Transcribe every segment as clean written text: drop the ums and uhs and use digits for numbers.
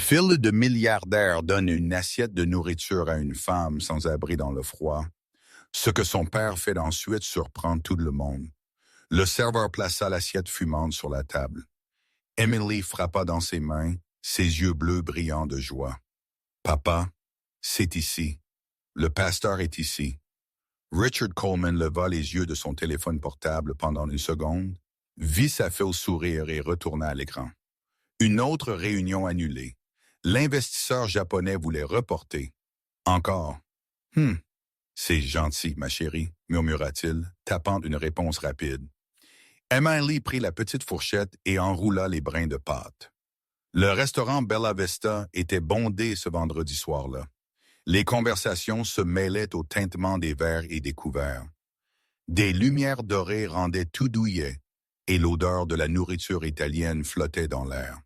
Fille de milliardaire donne une assiette de nourriture à une femme sans abri dans le froid. Ce que son père fait ensuite surprend tout le monde. Le serveur plaça l'assiette fumante sur la table. Emily frappa dans ses mains, ses yeux bleus brillants de joie. « Papa, c'est ici. Le pasteur est ici. » Richard Coleman leva les yeux de son téléphone portable pendant une seconde, vit sa fille sourire et retourna à l'écran. Une autre réunion annulée. L'investisseur japonais voulait reporter. Encore. C'est gentil, ma chérie, murmura-t-il, tapant une réponse rapide. Emily prit la petite fourchette et enroula les brins de pâte. Le restaurant Bella Vista était bondé ce vendredi soir-là. Les conversations se mêlaient au tintement des verres et des couverts. Des lumières dorées rendaient tout douillet, et l'odeur de la nourriture italienne flottait dans l'air.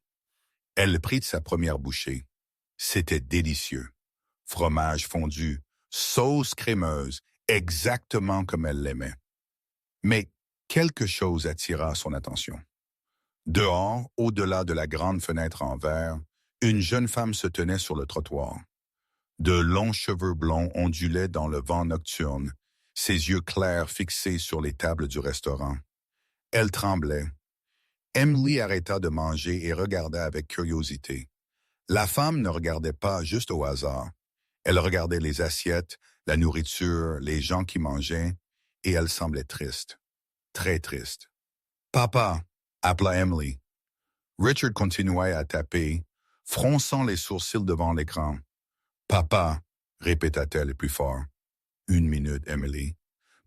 Elle prit sa première bouchée. C'était délicieux. Fromage fondu, sauce crémeuse, exactement comme elle l'aimait. Mais quelque chose attira son attention. Dehors, au-delà de la grande fenêtre en verre, une jeune femme se tenait sur le trottoir. De longs cheveux blonds ondulaient dans le vent nocturne, ses yeux clairs fixés sur les tables du restaurant. Elle tremblait. Emily arrêta de manger et regarda avec curiosité. La femme ne regardait pas juste au hasard. Elle regardait les assiettes, la nourriture, les gens qui mangeaient, et elle semblait triste. Très triste. « Papa !» appela Emily. Richard continuait à taper, fronçant les sourcils devant l'écran. « Papa !» répéta-t-elle plus fort. « 1 minute, Emily.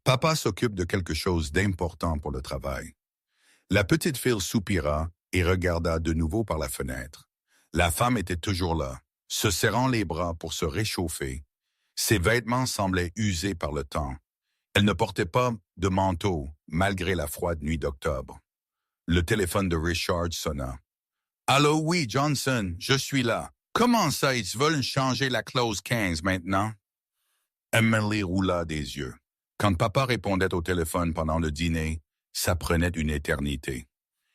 Papa s'occupe de quelque chose d'important pour le travail. » La petite fille soupira et regarda de nouveau par la fenêtre. La femme était toujours là, se serrant les bras pour se réchauffer. Ses vêtements semblaient usés par le temps. Elle ne portait pas de manteau, malgré la froide nuit d'octobre. Le téléphone de Richard sonna. « Allô, oui, Johnson, je suis là. Comment ça, ils veulent changer la clause 15 maintenant? » Emily roula des yeux. Quand papa répondait au téléphone pendant le dîner, ça prenait une éternité.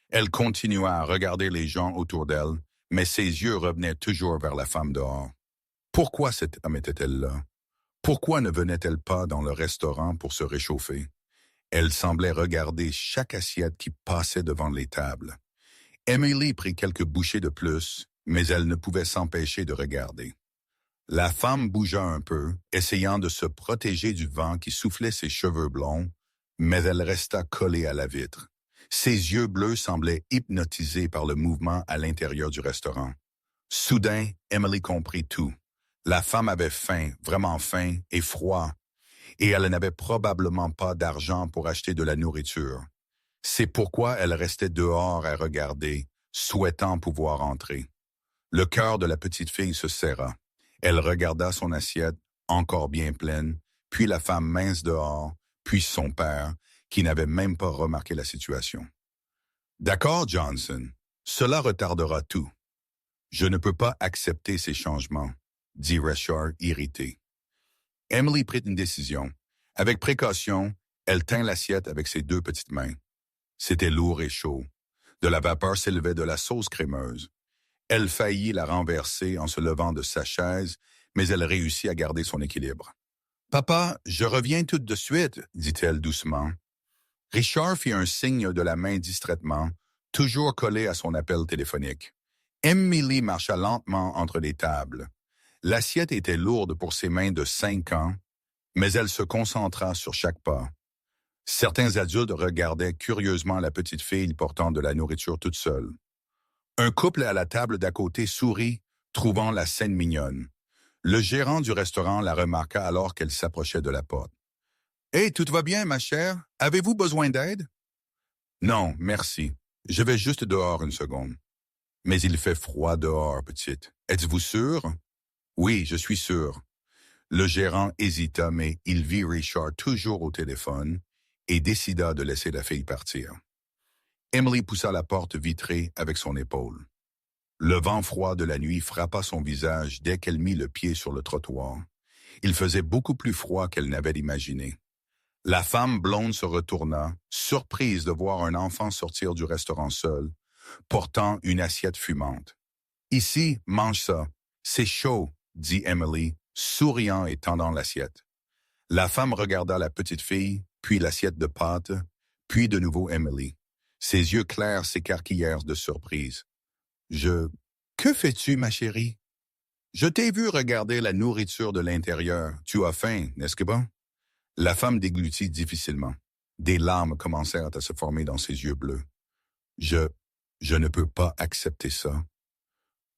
Elle continua à regarder les gens autour d'elle, mais ses yeux revenaient toujours vers la femme dehors. Pourquoi cette femme était-elle là? Pourquoi ne venait-elle pas dans le restaurant pour se réchauffer? Elle semblait regarder chaque assiette qui passait devant les tables. Emily prit quelques bouchées de plus, mais elle ne pouvait s'empêcher de regarder. La femme bougea un peu, essayant de se protéger du vent qui soufflait ses cheveux blonds, mais elle resta collée à la vitre. Ses yeux bleus semblaient hypnotisés par le mouvement à l'intérieur du restaurant. Soudain, Emily comprit tout. La femme avait faim, vraiment faim et froid, et elle n'avait probablement pas d'argent pour acheter de la nourriture. C'est pourquoi elle restait dehors à regarder, souhaitant pouvoir entrer. Le cœur de la petite fille se serra. Elle regarda son assiette, encore bien pleine, puis la femme mince dehors, puis son père, qui n'avait même pas remarqué la situation. « D'accord, Johnson, cela retardera tout. »« Je ne peux pas accepter ces changements, » dit Richard, irrité. Emily prit une décision. Avec précaution, elle tint l'assiette avec ses 2 petites mains. C'était lourd et chaud. De la vapeur s'élevait de la sauce crémeuse. Elle faillit la renverser en se levant de sa chaise, mais elle réussit à garder son équilibre. « Papa, je reviens tout de suite, » dit-elle doucement. Richard fit un signe de la main distraitement, toujours collé à son appel téléphonique. Emily marcha lentement entre les tables. L'assiette était lourde pour ses mains de 5 ans, mais elle se concentra sur chaque pas. Certains adultes regardaient curieusement la petite fille portant de la nourriture toute seule. Un couple à la table d'à côté sourit, trouvant la scène mignonne. Le gérant du restaurant la remarqua alors qu'elle s'approchait de la porte. « Hey, tout va bien, ma chère? Avez-vous besoin d'aide? »« Non, merci. Je vais juste dehors 1 seconde. »« Mais il fait froid dehors, petite. Êtes-vous sûre? »« Oui, je suis sûr. » Le gérant hésita, mais il vit Richard toujours au téléphone et décida de laisser la fille partir. Emily poussa la porte vitrée avec son épaule. Le vent froid de la nuit frappa son visage dès qu'elle mit le pied sur le trottoir. Il faisait beaucoup plus froid qu'elle n'avait imaginé. La femme blonde se retourna, surprise de voir un enfant sortir du restaurant seul, portant une assiette fumante. Ici, mange ça. C'est chaud, dit Emily, souriant et tendant l'assiette. La femme regarda la petite fille, puis l'assiette de pâtes, puis de nouveau Emily. Ses yeux clairs s'écarquillèrent de surprise. Que fais-tu, ma chérie? Je t'ai vu regarder la nourriture de l'intérieur. Tu as faim, n'est-ce pas? La femme déglutit difficilement. Des larmes commencèrent à se former dans ses yeux bleus. Je ne peux pas accepter ça.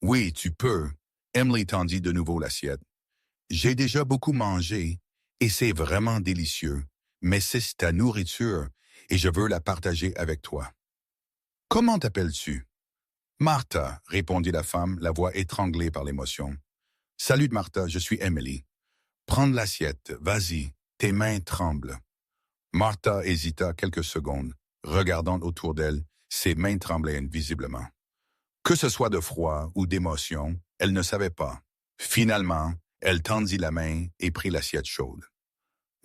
Oui, tu peux. Emily tendit de nouveau l'assiette. J'ai déjà beaucoup mangé, et c'est vraiment délicieux, mais c'est ta nourriture, et je veux la partager avec toi. Comment t'appelles-tu? Martha, répondit la femme, la voix étranglée par l'émotion. Salut Martha, je suis Emily. Prends l'assiette, vas-y, tes mains tremblent. Martha hésita quelques secondes, regardant autour d'elle, ses mains tremblaient invisiblement. Que ce soit de froid ou d'émotion, elle ne savait pas. Finalement, elle tendit la main et prit l'assiette chaude.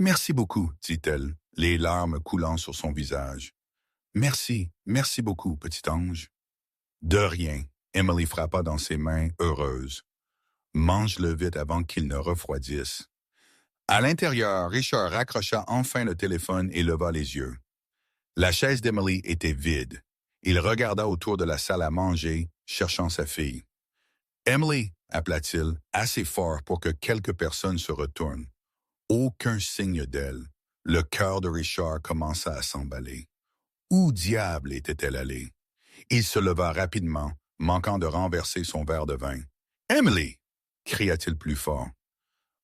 Merci beaucoup, dit-elle, les larmes coulant sur son visage. Merci beaucoup, petit ange. De rien, Emily frappa dans ses mains, heureuse. Mange-le vite avant qu'il ne refroidisse. À l'intérieur, Richard raccrocha enfin le téléphone et leva les yeux. La chaise d'Emily était vide. Il regarda autour de la salle à manger, cherchant sa fille. Emily, appela-t-il, assez fort pour que quelques personnes se retournent. Aucun signe d'elle. Le cœur de Richard commença à s'emballer. Où diable était-elle allée? Il se leva rapidement, manquant de renverser son verre de vin. « Emily! » cria-t-il plus fort.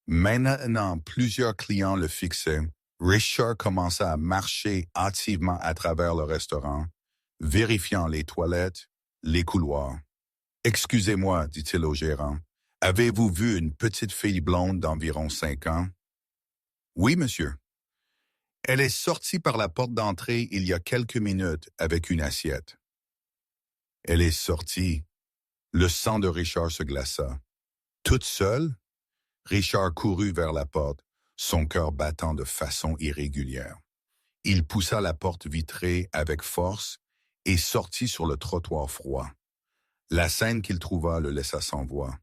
Maintenant, plusieurs clients le fixaient. Richard commença à marcher hâtivement à travers le restaurant, vérifiant les toilettes, les couloirs. « Excusez-moi, dit-il au gérant. Avez-vous vu une petite fille blonde d'environ 5 ans? »« Oui, monsieur. » Elle est sortie par la porte d'entrée il y a quelques minutes avec une assiette. Elle est sortie. Le sang de Richard se glaça. Toute seule? Richard courut vers la porte, son cœur battant de façon irrégulière. Il poussa la porte vitrée avec force et sortit sur le trottoir froid. La scène qu'il trouva le laissa sans voix.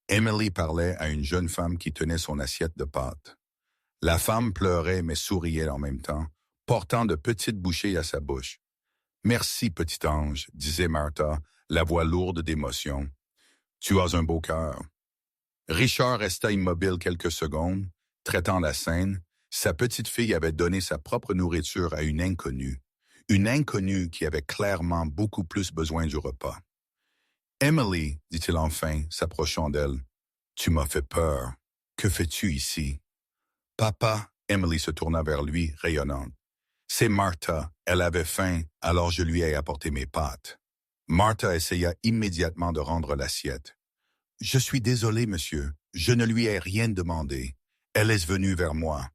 Emily parlait à une jeune femme qui tenait son assiette de pâtes. La femme pleurait mais souriait en même temps, portant de petites bouchées à sa bouche. « Merci, petit ange, » disait Martha, la voix lourde d'émotion. « Tu as un beau cœur. » Richard resta immobile quelques secondes, traitant la scène. Sa petite fille avait donné sa propre nourriture à une inconnue qui avait clairement beaucoup plus besoin du repas. « Emily, » dit-il enfin, s'approchant d'elle, « tu m'as fait peur. Que fais-tu ici? » « Papa, » Emily se tourna vers lui, rayonnante. « C'est Martha. Elle avait faim, alors je lui ai apporté mes pâtes. » Martha essaya immédiatement de rendre l'assiette. « Je suis désolé, monsieur. Je ne lui ai rien demandé. Elle est venue vers moi. »«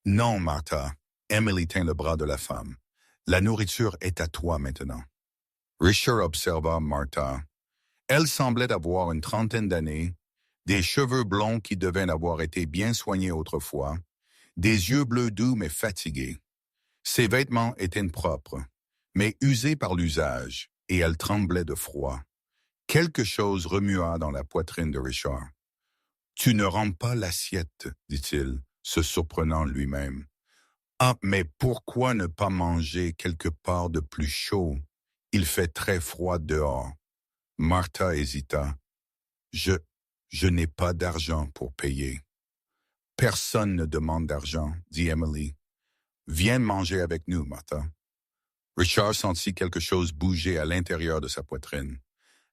Non, Martha. » Emily tint le bras de la femme. « La nourriture est à toi maintenant. » Richard observa Martha. Elle semblait avoir une trentaine d'années, des cheveux blonds qui devaient avoir été bien soignés autrefois, des yeux bleus doux mais fatigués. Ses vêtements étaient propres, mais usés par l'usage, et elle tremblait de froid. Quelque chose remua dans la poitrine de Richard. « Tu ne rends pas l'assiette, » dit-il, se surprenant lui-même. « Ah, mais pourquoi ne pas manger quelque part de plus chaud? Il fait très froid dehors. » Martha hésita. « Je n'ai pas d'argent pour payer. »« Personne ne demande d'argent, » dit Emily. « Viens manger avec nous, Martha. » Richard sentit quelque chose bouger à l'intérieur de sa poitrine.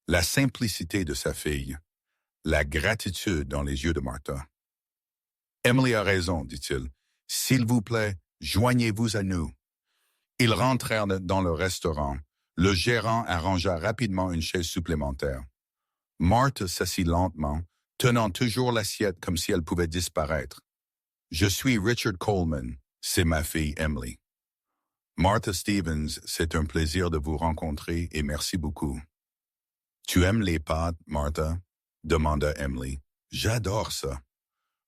La simplicité de sa fille. La gratitude dans les yeux de Martha. « Emily a raison, dit-il. S'il vous plaît, joignez-vous à nous. » Ils rentrèrent dans le restaurant. Le gérant arrangea rapidement une chaise supplémentaire. Martha s'assit lentement, tenant toujours l'assiette comme si elle pouvait disparaître. « Je suis Richard Coleman, c'est ma fille Emily. »« Martha Stevens, c'est un plaisir de vous rencontrer et merci beaucoup. »« Tu aimes les pâtes, Martha? » demanda Emily. « J'adore ça. »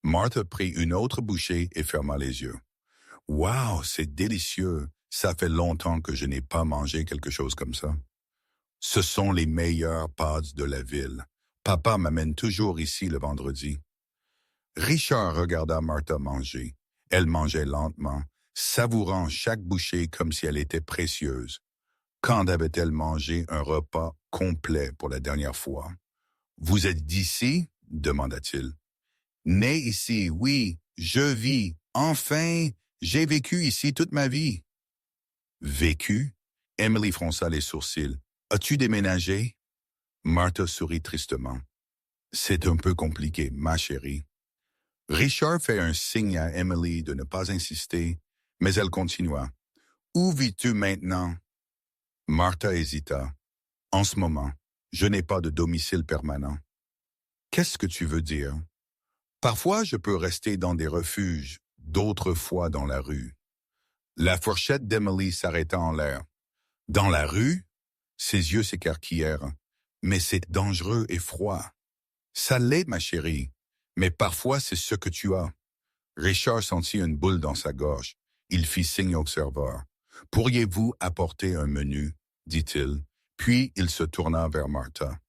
Martha prit une autre bouchée et ferma les yeux. « Wow, c'est délicieux. Ça fait longtemps que je n'ai pas mangé quelque chose comme ça. » Ce sont les meilleurs pods de la ville. Papa m'amène toujours ici le vendredi. Richard regarda Martha manger. Elle mangeait lentement, savourant chaque bouchée comme si elle était précieuse. Quand avait-elle mangé un repas complet pour la dernière fois? Vous êtes d'ici? Demanda-t-il. Né ici, oui, je vis. Enfin, j'ai vécu ici toute ma vie. Vécu? Emily fronça les sourcils. As-tu déménagé? Martha sourit tristement. C'est un peu compliqué, ma chérie. Richard fait un signe à Emily de ne pas insister, mais elle continua. Où vis-tu maintenant? Martha hésita. En ce moment, je n'ai pas de domicile permanent. Qu'est-ce que tu veux dire? Parfois, je peux rester dans des refuges, d'autres fois dans la rue. La fourchette d'Emily s'arrêta en l'air. Dans la rue? Ses yeux s'écarquillèrent. Mais c'est dangereux et froid. Ça l'est, ma chérie, mais parfois c'est ce que tu as. Richard sentit une boule dans sa gorge. Il fit signe au serveur. Pourriez-vous apporter un menu? Dit-il, puis il se tourna vers Martha.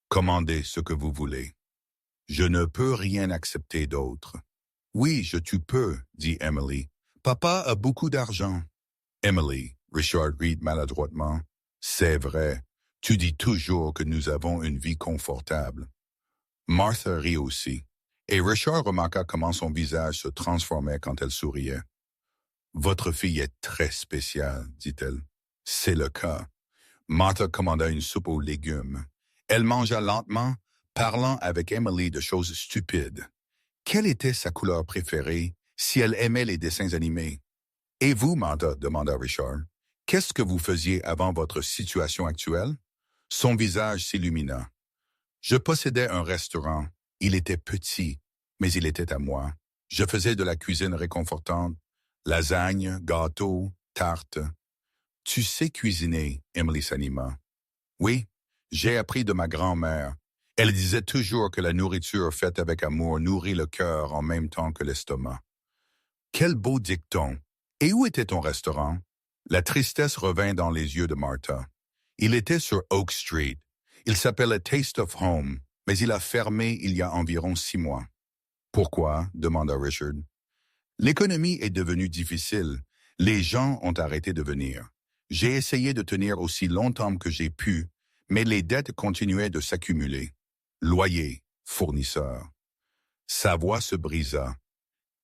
Commandez ce que vous voulez. Je ne peux rien accepter d'autre. Oui, tu peux, dit Emily. Papa a beaucoup d'argent. Emily, Richard rit maladroitement. C'est vrai, tu dis toujours que nous avons une vie confortable. Martha rit aussi, et Richard remarqua comment son visage se transformait quand elle souriait. Votre fille est très spéciale, dit-elle. C'est le cas. Martha commanda une soupe aux légumes. Elle mangea lentement, parlant avec Emily de choses stupides. Quelle était sa couleur préférée si elle aimait les dessins animés? Et vous, Martha, demanda Richard, qu'est-ce que vous faisiez avant votre situation actuelle? Son visage s'illumina. Je possédais un restaurant. Il était petit, mais il était à moi. Je faisais de la cuisine réconfortante. Lasagne, gâteaux, tartes. Tu sais cuisiner, Emily s'anima. Oui, j'ai appris de ma grand-mère. Elle disait toujours que la nourriture faite avec amour nourrit le cœur en même temps que l'estomac. Quel beau dicton! Et où était ton restaurant? La tristesse revint dans les yeux de Martha. Il était sur Oak Street. Il s'appelait Taste of Home, mais il a fermé il y a environ 6 mois. Pourquoi? Demanda Richard. L'économie est devenue difficile. Les gens ont arrêté de venir. J'ai essayé de tenir aussi longtemps que j'ai pu, mais les dettes continuaient de s'accumuler. Loyer, fournisseur. Sa voix se brisa.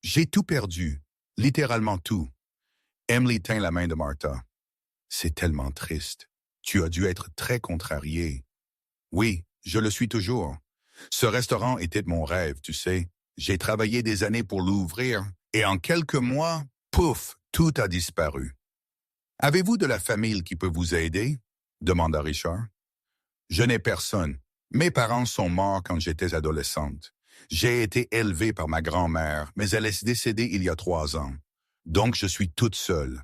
J'ai tout perdu, littéralement tout. Emily tint la main de Martha. C'est tellement triste. Tu as dû être très contrarié. Oui, je le suis toujours. Ce restaurant était mon rêve, tu sais. J'ai travaillé des années pour l'ouvrir, et en quelques mois, pouf, tout a disparu. Avez-vous de la famille qui peut vous aider? Demanda Richard. Je n'ai personne. Mes parents sont morts quand j'étais adolescente. J'ai été élevée par ma grand-mère, mais elle est décédée il y a 3 ans. Donc je suis toute seule.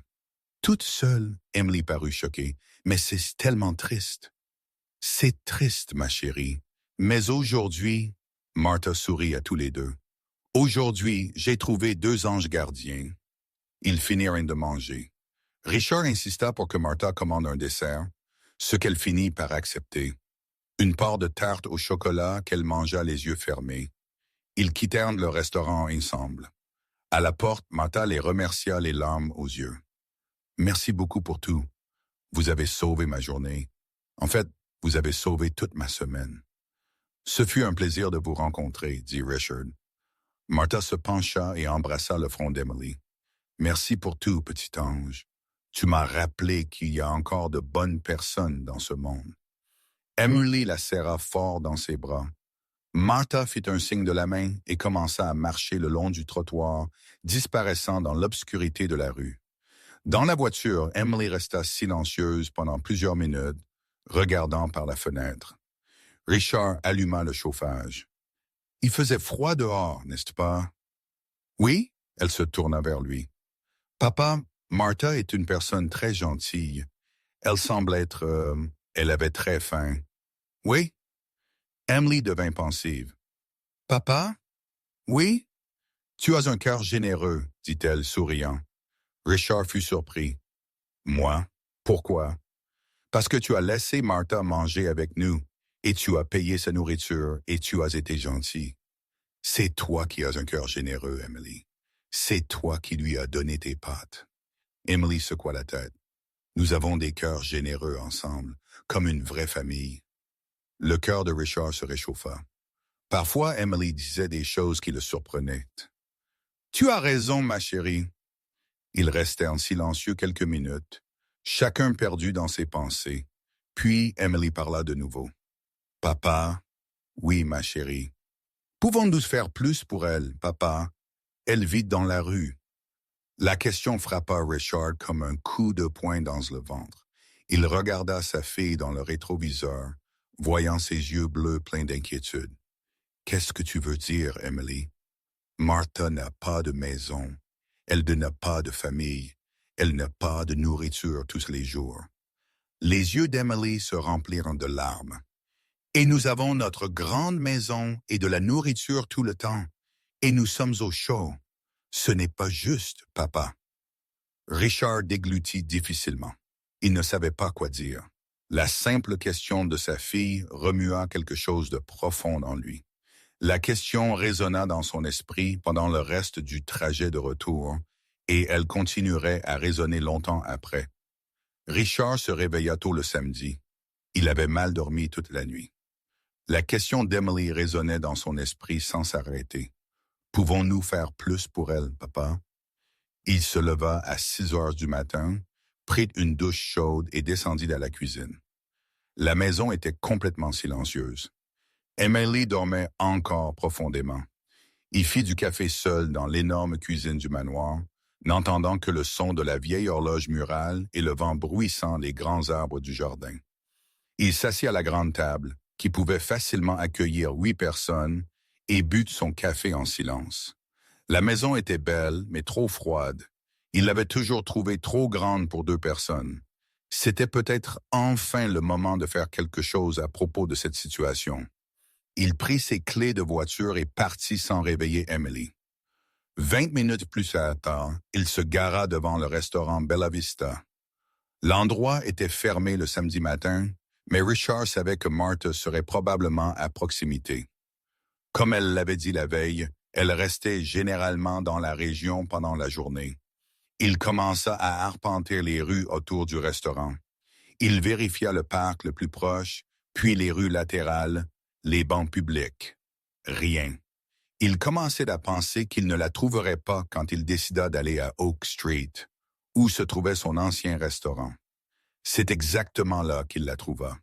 Toute seule, Emily parut choquée. Mais c'est tellement triste. C'est triste, ma chérie. Mais aujourd'hui, Martha sourit à tous les deux. Aujourd'hui, j'ai trouvé 2 anges gardiens. Ils finirent de manger. Richard insista pour que Martha commande un dessert, ce qu'elle finit par accepter. Une part de tarte au chocolat qu'elle mangea les yeux fermés. Ils quittèrent le restaurant ensemble. À la porte, Martha les remercia les larmes aux yeux. Merci beaucoup pour tout. Vous avez sauvé ma journée. En fait, vous avez sauvé toute ma semaine. Ce fut un plaisir de vous rencontrer, dit Richard. Martha se pencha et embrassa le front d'Emily. Merci pour tout, petit ange. Tu m'as rappelé qu'il y a encore de bonnes personnes dans ce monde. Emily la serra fort dans ses bras. Martha fit un signe de la main et commença à marcher le long du trottoir, disparaissant dans l'obscurité de la rue. Dans la voiture, Emily resta silencieuse pendant plusieurs minutes, regardant par la fenêtre. Richard alluma le chauffage. Il faisait froid dehors, n'est-ce pas? Oui, elle se tourna vers lui. Papa, Martha est une personne très gentille. Elle semble être... elle avait très faim. Oui? Emily devint pensive. Papa? Oui? Tu as un cœur généreux, dit-elle, souriant. Richard fut surpris. Moi? Pourquoi? Parce que tu as laissé Martha manger avec nous, et tu as payé sa nourriture, et tu as été gentil. C'est toi qui as un cœur généreux, Emily. C'est toi qui lui as donné tes pâtes. Emily secoua la tête. Nous avons des cœurs généreux ensemble, comme une vraie famille. Le cœur de Richard se réchauffa. Parfois, Emily disait des choses qui le surprenaient. Tu as raison, ma chérie. Ils restèrent silencieux quelques minutes, chacun perdu dans ses pensées. Puis Emily parla de nouveau. Papa, oui, ma chérie. Pouvons-nous faire plus pour elle, papa? Elle vit dans la rue. La question frappa Richard comme un coup de poing dans le ventre. Il regarda sa fille dans le rétroviseur, voyant ses yeux bleus pleins d'inquiétude. Qu'est-ce que tu veux dire, Emily? Martha n'a pas de maison. Elle n'a pas de famille. Elle n'a pas de nourriture tous les jours. Les yeux d'Emily se remplirent de larmes. Et nous avons notre grande maison et de la nourriture tout le temps. Et nous sommes au chaud. Ce n'est pas juste, papa. Richard déglutit difficilement. Il ne savait pas quoi dire. La simple question de sa fille remua quelque chose de profond en lui. La question résonna dans son esprit pendant le reste du trajet de retour, et elle continuerait à résonner longtemps après. Richard se réveilla tôt le samedi. Il avait mal dormi toute la nuit. La question d'Emily résonnait dans son esprit sans s'arrêter. Pouvons-nous faire plus pour elle, papa? Il se leva à 6 heures du matin, prit une douche chaude et descendit à la cuisine. La maison était complètement silencieuse. Emily dormait encore profondément. Il fit du café seul dans l'énorme cuisine du manoir, n'entendant que le son de la vieille horloge murale et le vent bruissant des grands arbres du jardin. Il s'assit à la grande table, qui pouvait facilement accueillir 8 personnes, et but son café en silence. La maison était belle, mais trop froide. Il l'avait toujours trouvée trop grande pour 2 personnes. C'était peut-être enfin le moment de faire quelque chose à propos de cette situation. Il prit ses clés de voiture et partit sans réveiller Emily. 20 minutes plus tard, il se gara devant le restaurant Bella Vista. L'endroit était fermé le samedi matin, mais Richard savait que Martha serait probablement à proximité. Comme elle l'avait dit la veille, elle restait généralement dans la région pendant la journée. Il commença à arpenter les rues autour du restaurant. Il vérifia le parc le plus proche, puis les rues latérales, les bancs publics. Rien. Il commençait à penser qu'il ne la trouverait pas quand il décida d'aller à Oak Street, où se trouvait son ancien restaurant. C'est exactement là qu'il la trouva.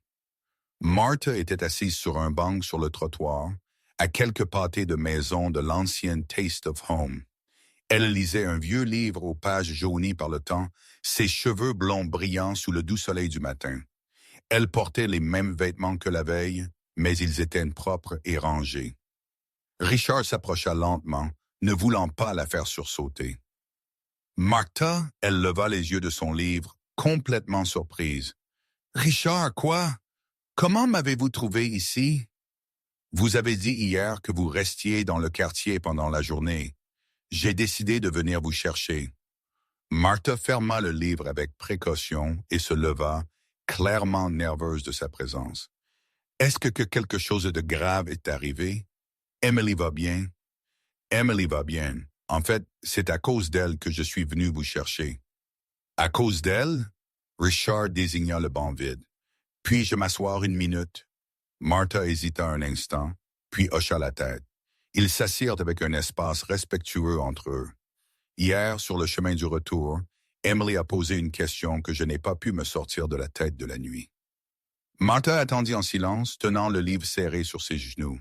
Martha était assise sur un banc sur le trottoir, à quelques pâtés de maison de l'ancienne Taste of Home. Elle lisait un vieux livre aux pages jaunies par le temps, ses cheveux blonds brillants sous le doux soleil du matin. Elle portait les mêmes vêtements que la veille, mais ils étaient propres et rangés. Richard s'approcha lentement, ne voulant pas la faire sursauter. Martha, elle leva les yeux de son livre, complètement surprise. « Richard, quoi? Comment m'avez-vous trouvé ici? Vous avez dit hier que vous restiez dans le quartier pendant la journée. J'ai décidé de venir vous chercher. » Martha ferma le livre avec précaution et se leva, clairement nerveuse de sa présence. « Est-ce que quelque chose de grave est arrivé? Emily va bien? » « Emily va bien. En fait, c'est à cause d'elle que je suis venu vous chercher. »« À cause d'elle? » Richard désigna le banc vide. « Puis-je m'asseoir une minute? » Martha hésita un instant, puis hocha la tête. Ils s'assirent avec un espace respectueux entre eux. Hier, sur le chemin du retour, Emily a posé une question que je n'ai pas pu me sortir de la tête de la nuit. Martha attendit en silence, tenant le livre serré sur ses genoux.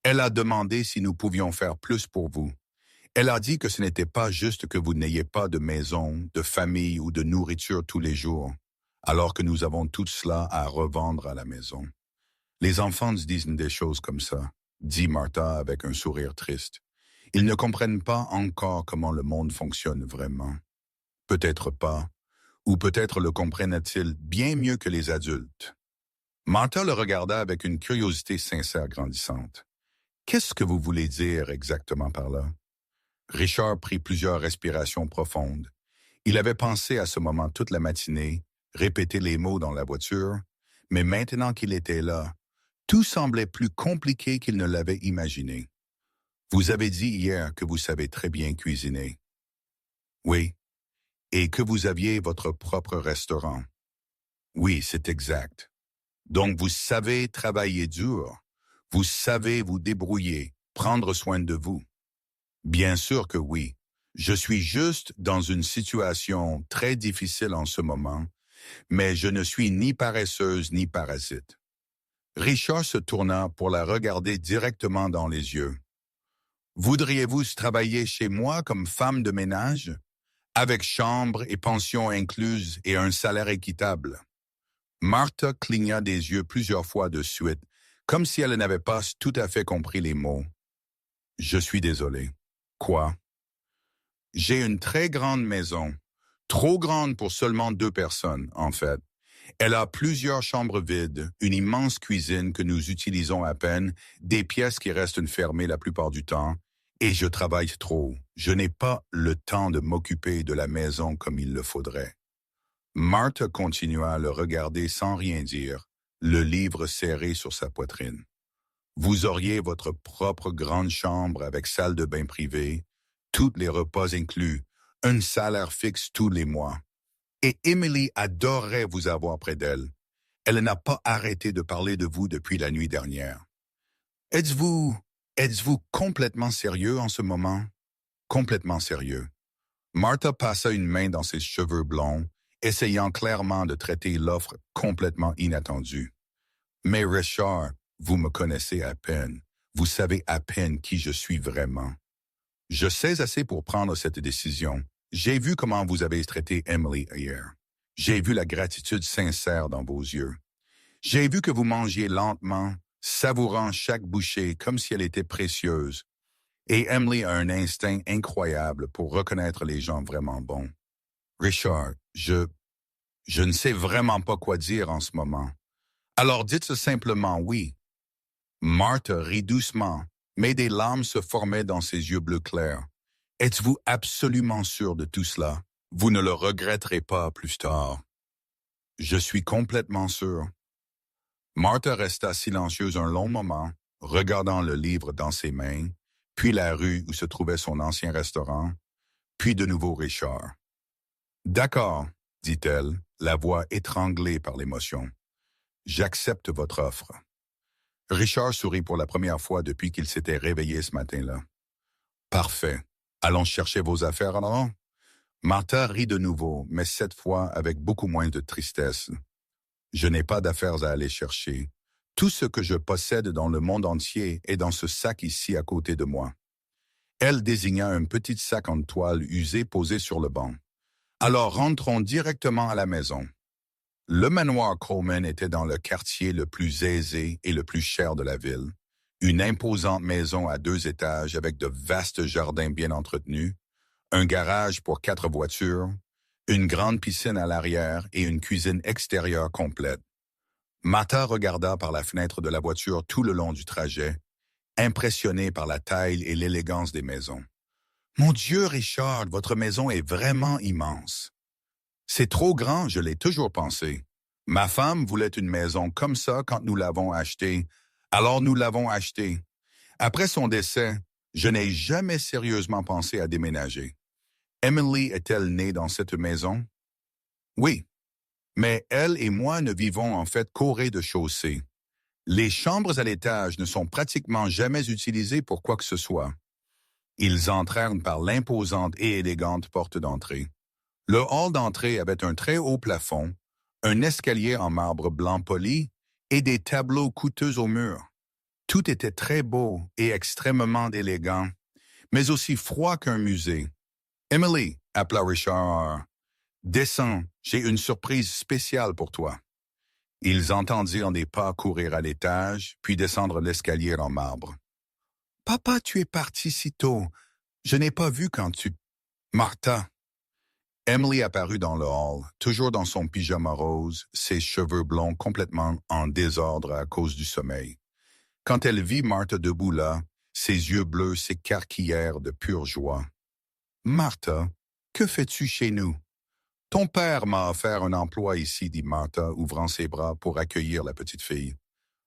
Elle a demandé si nous pouvions faire plus pour vous. Elle a dit que ce n'était pas juste que vous n'ayez pas de maison, de famille ou de nourriture tous les jours, alors que nous avons tout cela à revendre à la maison. Les enfants disent des choses comme ça, dit Martha avec un sourire triste. Ils ne comprennent pas encore comment le monde fonctionne vraiment. Peut-être pas, ou peut-être le comprennent-ils bien mieux que les adultes. Martha le regarda avec une curiosité sincère grandissante. « Qu'est-ce que vous voulez dire exactement par là? » Richard prit plusieurs respirations profondes. Il avait pensé à ce moment toute la matinée, répéter les mots dans la voiture, mais maintenant qu'il était là, tout semblait plus compliqué qu'il ne l'avait imaginé. Vous avez dit hier que vous savez très bien cuisiner. Oui, et que vous aviez votre propre restaurant. Oui, c'est exact. Donc vous savez travailler dur, vous savez vous débrouiller, prendre soin de vous. Bien sûr que oui. Je suis juste dans une situation très difficile en ce moment, mais je ne suis ni paresseuse ni parasite. Richard se tourna pour la regarder directement dans les yeux. Voudriez-vous travailler chez moi comme femme de ménage, avec chambre et pension incluses et un salaire équitable? Martha cligna des yeux plusieurs fois de suite, comme si elle n'avait pas tout à fait compris les mots. Je suis désolé. Quoi? J'ai une très grande maison, trop grande pour seulement 2 personnes, en fait. Elle a plusieurs chambres vides, une immense cuisine que nous utilisons à peine, des pièces qui restent fermées la plupart du temps, et je travaille trop. Je n'ai pas le temps de m'occuper de la maison comme il le faudrait. Martha continua à le regarder sans rien dire, le livre serré sur sa poitrine. Vous auriez votre propre grande chambre avec salle de bain privée, tous les repas inclus, un salaire fixe tous les mois. Et Emily adorerait vous avoir près d'elle. Elle n'a pas arrêté de parler de vous depuis la nuit dernière. Êtes-vous, êtes-vous complètement sérieux en ce moment? Complètement sérieux. Martha passa une main dans ses cheveux blonds, essayant clairement de traiter l'offre complètement inattendue. Mais Richard, vous me connaissez à peine. Vous savez à peine qui je suis vraiment. Je sais assez pour prendre cette décision. J'ai vu comment vous avez traité Emily hier. J'ai vu la gratitude sincère dans vos yeux. J'ai vu que vous mangiez lentement, savourant chaque bouchée comme si elle était précieuse. Et Emily a un instinct incroyable pour reconnaître les gens vraiment bons. Richard, je ne sais vraiment pas quoi dire en ce moment. Alors dites simplement oui. Martha rit doucement, mais des larmes se formaient dans ses yeux bleus clairs. Êtes-vous absolument sûr de tout cela? Vous ne le regretterez pas plus tard. Je suis complètement sûr. Martha resta silencieuse un long moment, regardant le livre dans ses mains, puis la rue où se trouvait son ancien restaurant, puis de nouveau Richard. D'accord, dit-elle, la voix étranglée par l'émotion. J'accepte votre offre. Richard sourit pour la première fois depuis qu'il s'était réveillé ce matin-là. Parfait. Allons chercher vos affaires alors? Martha rit de nouveau, mais cette fois avec beaucoup moins de tristesse. Je n'ai pas d'affaires à aller chercher. Tout ce que je possède dans le monde entier est dans ce sac ici à côté de moi. Elle désigna un petit sac en toile usé posé sur le banc. Alors rentrons directement à la maison. Le manoir Coleman était dans le quartier le plus aisé et le plus cher de la ville. Une imposante maison à 2 étages avec de vastes jardins bien entretenus, un garage pour 4 voitures, une grande piscine à l'arrière et une cuisine extérieure complète. Martha regarda par la fenêtre de la voiture tout le long du trajet, impressionnée par la taille et l'élégance des maisons. « Mon Dieu, Richard, votre maison est vraiment immense. » « C'est trop grand, je l'ai toujours pensé. Ma femme voulait une maison comme ça quand nous l'avons achetée, alors nous l'avons achetée. Après son décès, je n'ai jamais sérieusement pensé à déménager. Emily est-elle née dans cette maison? Oui, mais elle et moi ne vivons en fait qu'au rez-de-chaussée. Les chambres à l'étage ne sont pratiquement jamais utilisées pour quoi que ce soit. Ils entrèrent par l'imposante et élégante porte d'entrée. Le hall d'entrée avait un très haut plafond, un escalier en marbre blanc poli et des tableaux coûteux au mur. Tout était très beau et extrêmement élégant, mais aussi froid qu'un musée. « Emily » appela Richard. « Descends, j'ai une surprise spéciale pour toi. » Ils entendirent des pas courir à l'étage, puis descendre l'escalier en marbre. « Papa, tu es parti si tôt. Je n'ai pas vu quand tu... » Martha. Emily apparut dans le hall, toujours dans son pyjama rose, ses cheveux blonds complètement en désordre à cause du sommeil. Quand elle vit Martha debout là, ses yeux bleus s'écarquillèrent de pure joie. « Martha, que fais-tu chez nous? » Ton père m'a offert un emploi ici, dit Martha, ouvrant ses bras pour accueillir la petite fille.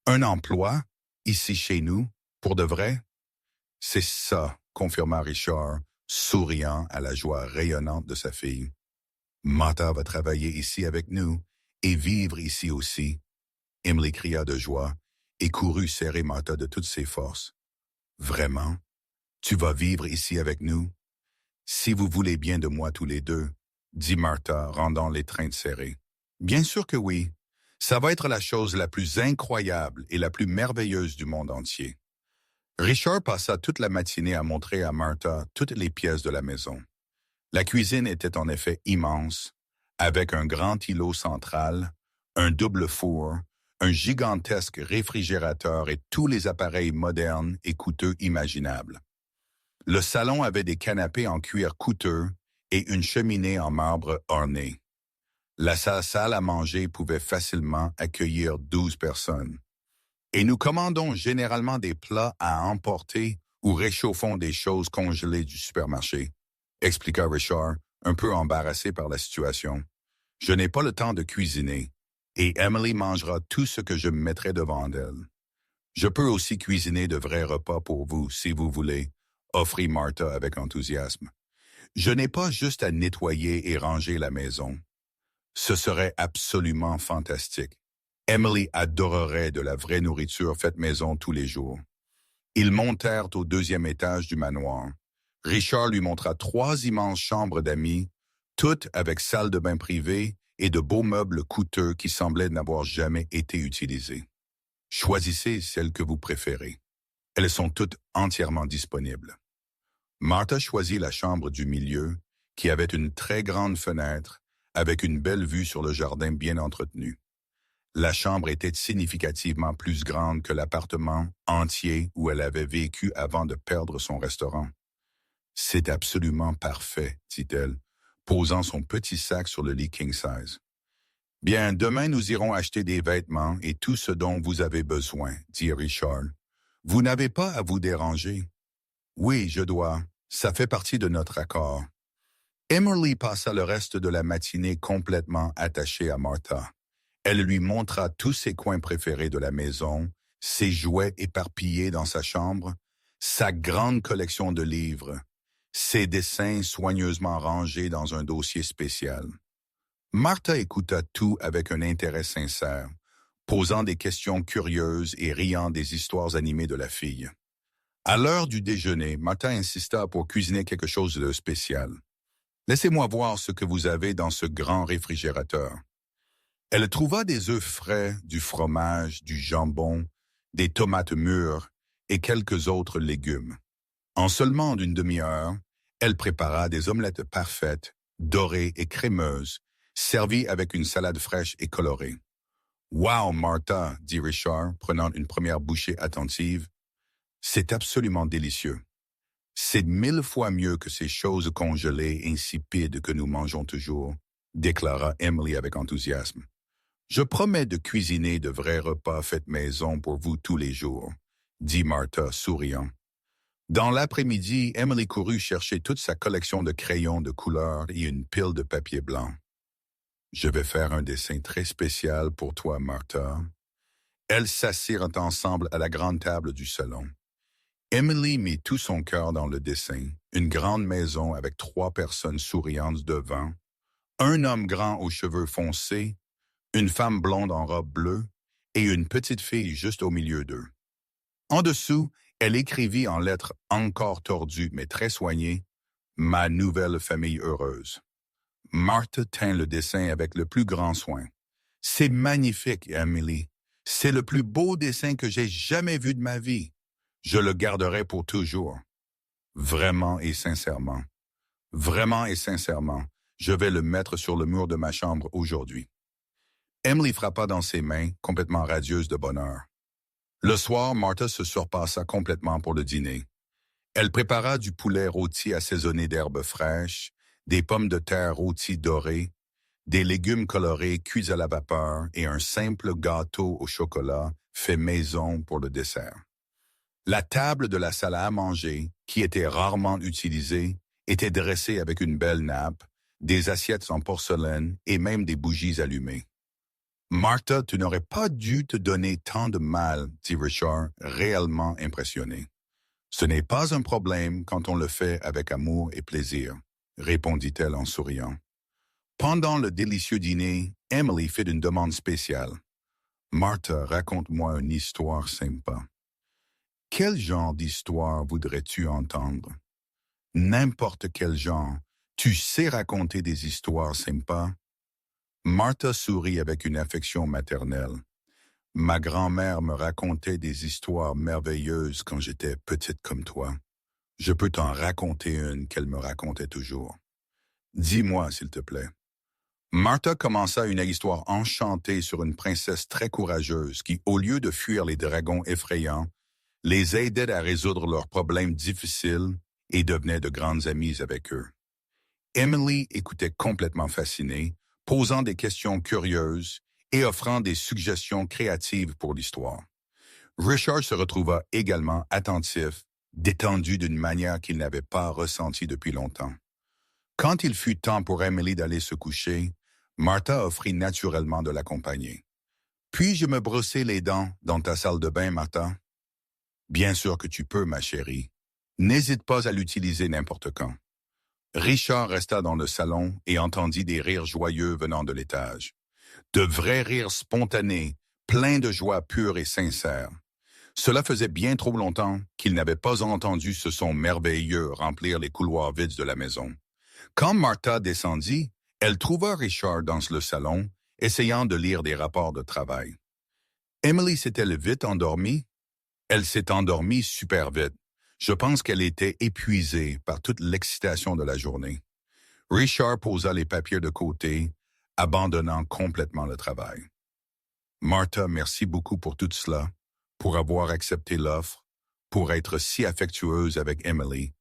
Un emploi? Ici chez nous? Pour de vrai? C'est ça, confirma Richard, souriant à la joie rayonnante de sa fille. Martha va travailler ici avec nous et vivre ici aussi. Emily cria de joie et courut serrer Martha de toutes ses forces. Vraiment? Tu vas vivre ici avec nous? Si vous voulez bien de moi tous les deux, dit Martha, rendant l'étreinte serrée. Bien sûr que oui. Ça va être la chose la plus incroyable et la plus merveilleuse du monde entier. Richard passa toute la matinée à montrer à Martha toutes les pièces de la maison. La cuisine était en effet immense, avec un grand îlot central, un double four, un gigantesque réfrigérateur et tous les appareils modernes et coûteux imaginables. Le salon avait des canapés en cuir coûteux et une cheminée en marbre ornée. La salle à manger pouvait facilement accueillir 12 personnes. Et nous commandons généralement des plats à emporter ou réchauffons des choses congelées du supermarché, expliqua Richard, un peu embarrassé par la situation. Je n'ai pas le temps de cuisiner, et Emily mangera tout ce que je mettrai devant elle. Je peux aussi cuisiner de vrais repas pour vous, si vous voulez, offrit Martha avec enthousiasme. Je n'ai pas juste à nettoyer et ranger la maison. Ce serait absolument fantastique. Emily adorerait de la vraie nourriture faite maison tous les jours. Ils montèrent au 2e étage du manoir. Richard lui montra 3 immenses chambres d'amis, toutes avec salle de bain privée et de beaux meubles coûteux qui semblaient n'avoir jamais été utilisés. Choisissez celles que vous préférez. Elles sont toutes entièrement disponibles. Martha choisit la chambre du milieu, qui avait une très grande fenêtre, avec une belle vue sur le jardin bien entretenu. La chambre était significativement plus grande que l'appartement entier où elle avait vécu avant de perdre son restaurant. « C'est absolument parfait, dit-elle, posant son petit sac sur le lit king size. « Bien, demain nous irons acheter des vêtements et tout ce dont vous avez besoin, dit Richard. Vous n'avez pas à vous déranger. Oui, je dois. Ça fait partie de notre accord. Emily passa le reste de la matinée complètement attachée à Martha. Elle lui montra tous ses coins préférés de la maison, ses jouets éparpillés dans sa chambre, sa grande collection de livres, ses dessins soigneusement rangés dans un dossier spécial. Martha écouta tout avec un intérêt sincère, posant des questions curieuses et riant des histoires animées de la fille. À l'heure du déjeuner, Martha insista pour cuisiner quelque chose de spécial. « Laissez-moi voir ce que vous avez dans ce grand réfrigérateur. » Elle trouva des œufs frais, du fromage, du jambon, des tomates mûres et quelques autres légumes. En seulement d'une demi-heure, elle prépara des omelettes parfaites, dorées et crémeuses, servies avec une salade fraîche et colorée. « Wow, Martha, dit Richard, prenant une première bouchée attentive. C'est absolument délicieux. C'est 1000 fois mieux que ces choses congelées insipides que nous mangeons toujours, déclara Emily avec enthousiasme. Je promets de cuisiner de vrais repas faits maison pour vous tous les jours, dit Martha, souriant. Dans l'après-midi, Emily courut chercher toute sa collection de crayons de couleur et une pile de papier blanc. Je vais faire un dessin très spécial pour toi, Martha. Elles s'assirent ensemble à la grande table du salon. Emily mit tout son cœur dans le dessin, une grande maison avec 3 personnes souriantes devant, un homme grand aux cheveux foncés, une femme blonde en robe bleue et une petite fille juste au milieu d'eux. En dessous, elle écrivit en lettres encore tordues mais très soignées « Ma nouvelle famille heureuse ». Martha tint le dessin avec le plus grand soin. « C'est magnifique, Emily. C'est le plus beau dessin que j'ai jamais vu de ma vie. Je le garderai pour toujours. Vraiment et sincèrement. Vraiment et sincèrement, je vais le mettre sur le mur de ma chambre aujourd'hui. » Emily frappa dans ses mains, complètement radieuse de bonheur. Le soir, Martha se surpassa complètement pour le dîner. Elle prépara du poulet rôti assaisonné d'herbes fraîches, des pommes de terre rôties dorées, des légumes colorés cuits à la vapeur et un simple gâteau au chocolat fait maison pour le dessert. La table de la salle à manger, qui était rarement utilisée, était dressée avec une belle nappe, des assiettes en porcelaine et même des bougies allumées. Martha, tu n'aurais pas dû te donner tant de mal, dit Richard, réellement impressionné. Ce n'est pas un problème quand on le fait avec amour et plaisir, répondit-elle en souriant. Pendant le délicieux dîner, Emily fit une demande spéciale. Martha, raconte-moi une histoire sympa. Quel genre d'histoire voudrais-tu entendre? N'importe quel genre. Tu sais raconter des histoires sympas? Martha sourit avec une affection maternelle. Ma grand-mère me racontait des histoires merveilleuses quand j'étais petite comme toi. Je peux t'en raconter une qu'elle me racontait toujours. Dis-moi, s'il te plaît. Martha commença une histoire enchantée sur une princesse très courageuse qui, au lieu de fuir les dragons effrayants, les aidait à résoudre leurs problèmes difficiles et devenait de grandes amies avec eux. Emily écoutait complètement fascinée, posant des questions curieuses et offrant des suggestions créatives pour l'histoire. Richard se retrouva également attentif, détendu d'une manière qu'il n'avait pas ressentie depuis longtemps. Quand il fut temps pour Emily d'aller se coucher, Martha offrit naturellement de l'accompagner. « Puis-je me brosser les dents dans ta salle de bain, Martha? »« Bien sûr que tu peux, ma chérie. N'hésite pas à l'utiliser n'importe quand. » Richard resta dans le salon et entendit des rires joyeux venant de l'étage. De vrais rires spontanés, pleins de joie pure et sincère. Cela faisait bien trop longtemps qu'il n'avait pas entendu ce son merveilleux remplir les couloirs vides de la maison. Quand Martha descendit, elle trouva Richard dans le salon, essayant de lire des rapports de travail. Emily s'est-elle vite endormie? Elle s'est endormie super vite. Je pense qu'elle était épuisée par toute l'excitation de la journée. Richard posa les papiers de côté, abandonnant complètement le travail. Martha, merci beaucoup pour tout cela, pour avoir accepté l'offre, pour être si affectueuse avec Emily,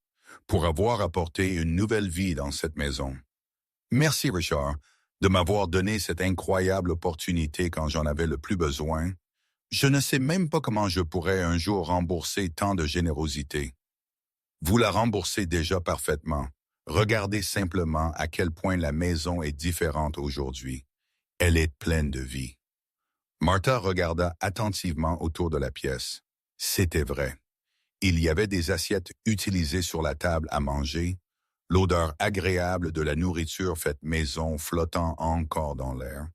pour avoir apporté une nouvelle vie dans cette maison. Merci, Richard, de m'avoir donné cette incroyable opportunité quand j'en avais le plus besoin. Je ne sais même pas comment je pourrais un jour rembourser tant de générosité. Vous la remboursez déjà parfaitement. Regardez simplement à quel point la maison est différente aujourd'hui. Elle est pleine de vie. Martha regarda attentivement autour de la pièce. C'était vrai. Il y avait des assiettes utilisées sur la table à manger, l'odeur agréable de la nourriture faite maison flottant encore dans l'air,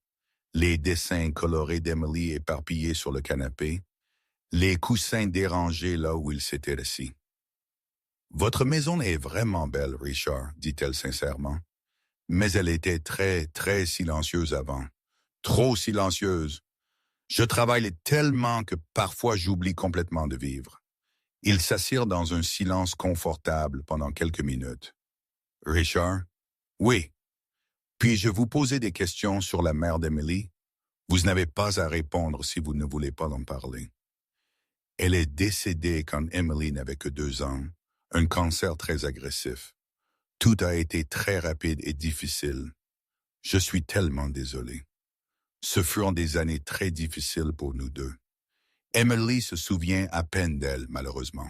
les dessins colorés d'Emily éparpillés sur le canapé, les coussins dérangés là où il s'était assis. « Votre maison est vraiment belle, Richard, dit-elle sincèrement. Mais elle était très, très silencieuse avant. Trop silencieuse. Je travaille tellement que parfois j'oublie complètement de vivre. » Ils s'assirent dans un silence confortable pendant quelques minutes. « Richard? »« Oui. Puis-je vous poser des questions sur la mère d'Emily? Vous n'avez pas à répondre si vous ne voulez pas en parler. » Elle est décédée quand Emily n'avait que 2 ans, un cancer très agressif. Tout a été très rapide et difficile. Je suis tellement désolé. Ce furent des années très difficiles pour nous deux. Emily se souvient à peine d'elle, malheureusement.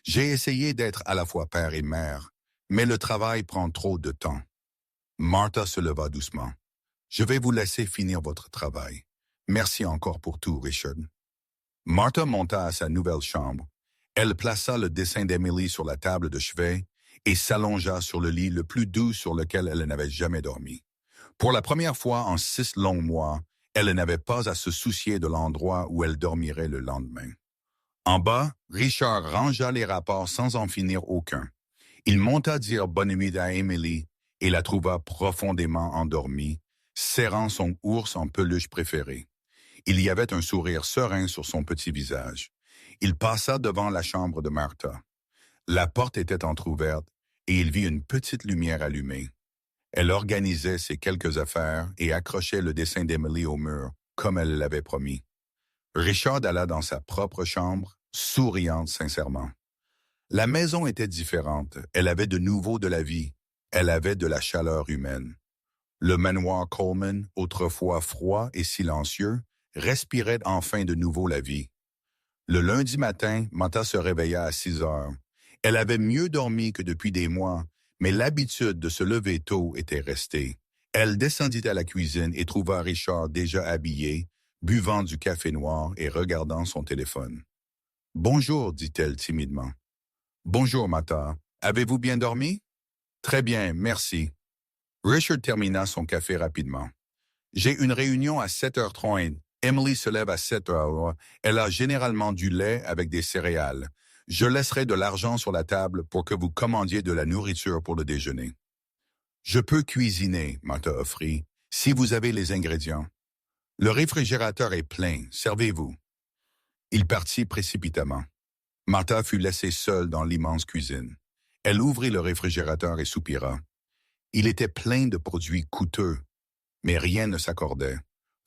J'ai essayé d'être à la fois père et mère, mais le travail prend trop de temps. Martha se leva doucement. Je vais vous laisser finir votre travail. Merci encore pour tout, Richard. Martha monta à sa nouvelle chambre. Elle plaça le dessin d'Emily sur la table de chevet et s'allongea sur le lit le plus doux sur lequel elle n'avait jamais dormi. Pour la première fois en 6 longs mois, elle n'avait pas à se soucier de l'endroit où elle dormirait le lendemain. En bas, Richard rangea les rapports sans en finir aucun. Il monta dire bonne nuit à Emily et la trouva profondément endormie, serrant son ours en peluche préféré. Il y avait un sourire serein sur son petit visage. Il passa devant la chambre de Martha. La porte était entr'ouverte et il vit une petite lumière allumée. Elle organisait ses quelques affaires et accrochait le dessin d'Emily au mur, comme elle l'avait promis. Richard alla dans sa propre chambre, souriante sincèrement. La maison était différente. Elle avait de nouveau de la vie. Elle avait de la chaleur humaine. Le manoir Coleman, autrefois froid et silencieux, respirait enfin de nouveau la vie. Le lundi matin, Martha se réveilla à 6 heures. Elle avait mieux dormi que depuis des mois, mais l'habitude de se lever tôt était restée. Elle descendit à la cuisine et trouva Richard déjà habillé, buvant du café noir et regardant son téléphone. « Bonjour, dit-elle timidement. « Bonjour, Martha. Avez-vous bien dormi? »« Très bien, merci. » Richard termina son café rapidement. « J'ai une réunion à 7h30. Emily se lève à 7h. Elle a généralement du lait avec des céréales. Je laisserai de l'argent sur la table pour que vous commandiez de la nourriture pour le déjeuner. »« Je peux cuisiner, » Martha offrit, « si vous avez les ingrédients. Le réfrigérateur est plein, servez-vous. » Il partit précipitamment. Martha fut laissée seule dans l'immense cuisine. Elle ouvrit le réfrigérateur et soupira. Il était plein de produits coûteux, mais rien ne s'accordait.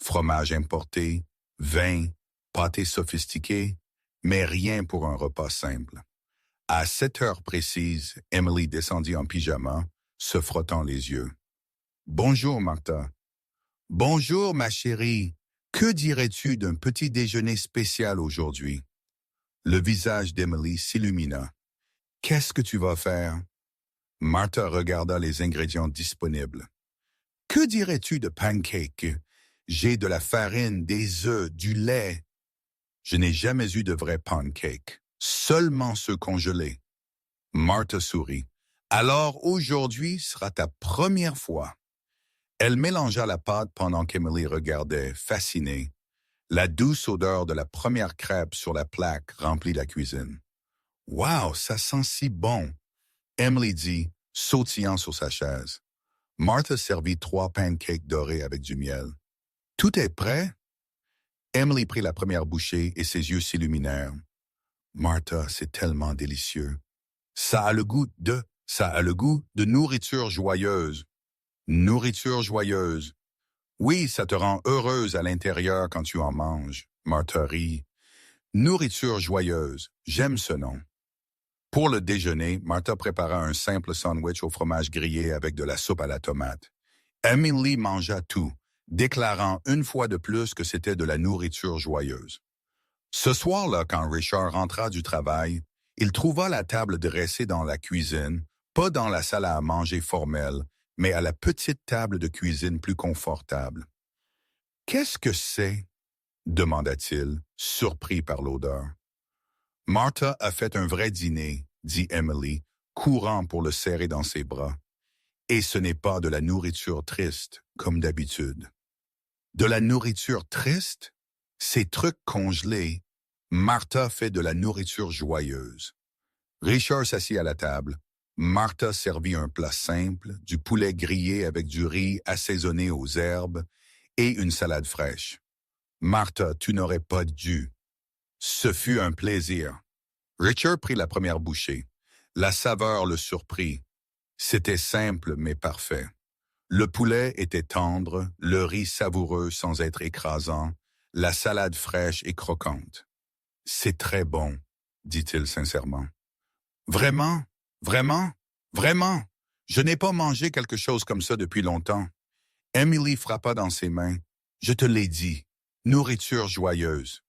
Fromage importé, vin, pâté sophistiqué, mais rien pour un repas simple. À 7h précises, Emily descendit en pyjama, se frottant les yeux. « Bonjour, Martha. »« Bonjour, ma chérie. Que dirais-tu d'un petit déjeuner spécial aujourd'hui? » Le visage d'Emily s'illumina. « Qu'est-ce que tu vas faire? » Martha regarda les ingrédients disponibles. « Que dirais-tu de pancakes? J'ai de la farine, des œufs, du lait. » Je n'ai jamais eu de vrais pancakes, seulement ceux congelés. Martha sourit. « Alors aujourd'hui sera ta première fois. » Elle mélangea la pâte pendant qu'Emily regardait, fascinée. La douce odeur de la première crêpe sur la plaque remplit la cuisine. « Wow, ça sent si bon! » Emily dit, sautillant sur sa chaise. Martha servit 3 pancakes dorés avec du miel. « Tout est prêt? » Emily prit la première bouchée et ses yeux s'illuminèrent. « Martha, c'est tellement délicieux. Ça a le goût de nourriture joyeuse. » Nourriture joyeuse. Oui, ça te rend heureuse à l'intérieur quand tu en manges. Martha rit. Nourriture joyeuse. J'aime ce nom. Pour le déjeuner, Martha prépara un simple sandwich au fromage grillé avec de la soupe à la tomate. Emily mangea tout, déclarant une fois de plus que c'était de la nourriture joyeuse. Ce soir-là, quand Richard rentra du travail, il trouva la table dressée dans la cuisine, pas dans la salle à manger formelle, mais à la petite table de cuisine plus confortable. « Qu'est-ce que c'est? » demanda-t-il, surpris par l'odeur. « Martha a fait un vrai dîner, » dit Emily, courant pour le serrer dans ses bras. « Et ce n'est pas de la nourriture triste, comme d'habitude. »« De la nourriture triste? Ces trucs congelés. Martha fait de la nourriture joyeuse. » Richard s'assit à la table. Martha servit un plat simple, du poulet grillé avec du riz assaisonné aux herbes et une salade fraîche. « Martha, tu n'aurais pas dû. » Ce fut un plaisir. Richard prit la première bouchée. La saveur le surprit. C'était simple mais parfait. Le poulet était tendre, le riz savoureux sans être écrasant, la salade fraîche et croquante. « C'est très bon, » dit-il sincèrement. « Vraiment? Vraiment? Vraiment? Je n'ai pas mangé quelque chose comme ça depuis longtemps. » Emily frappa dans ses mains. « Je te l'ai dit, nourriture joyeuse. »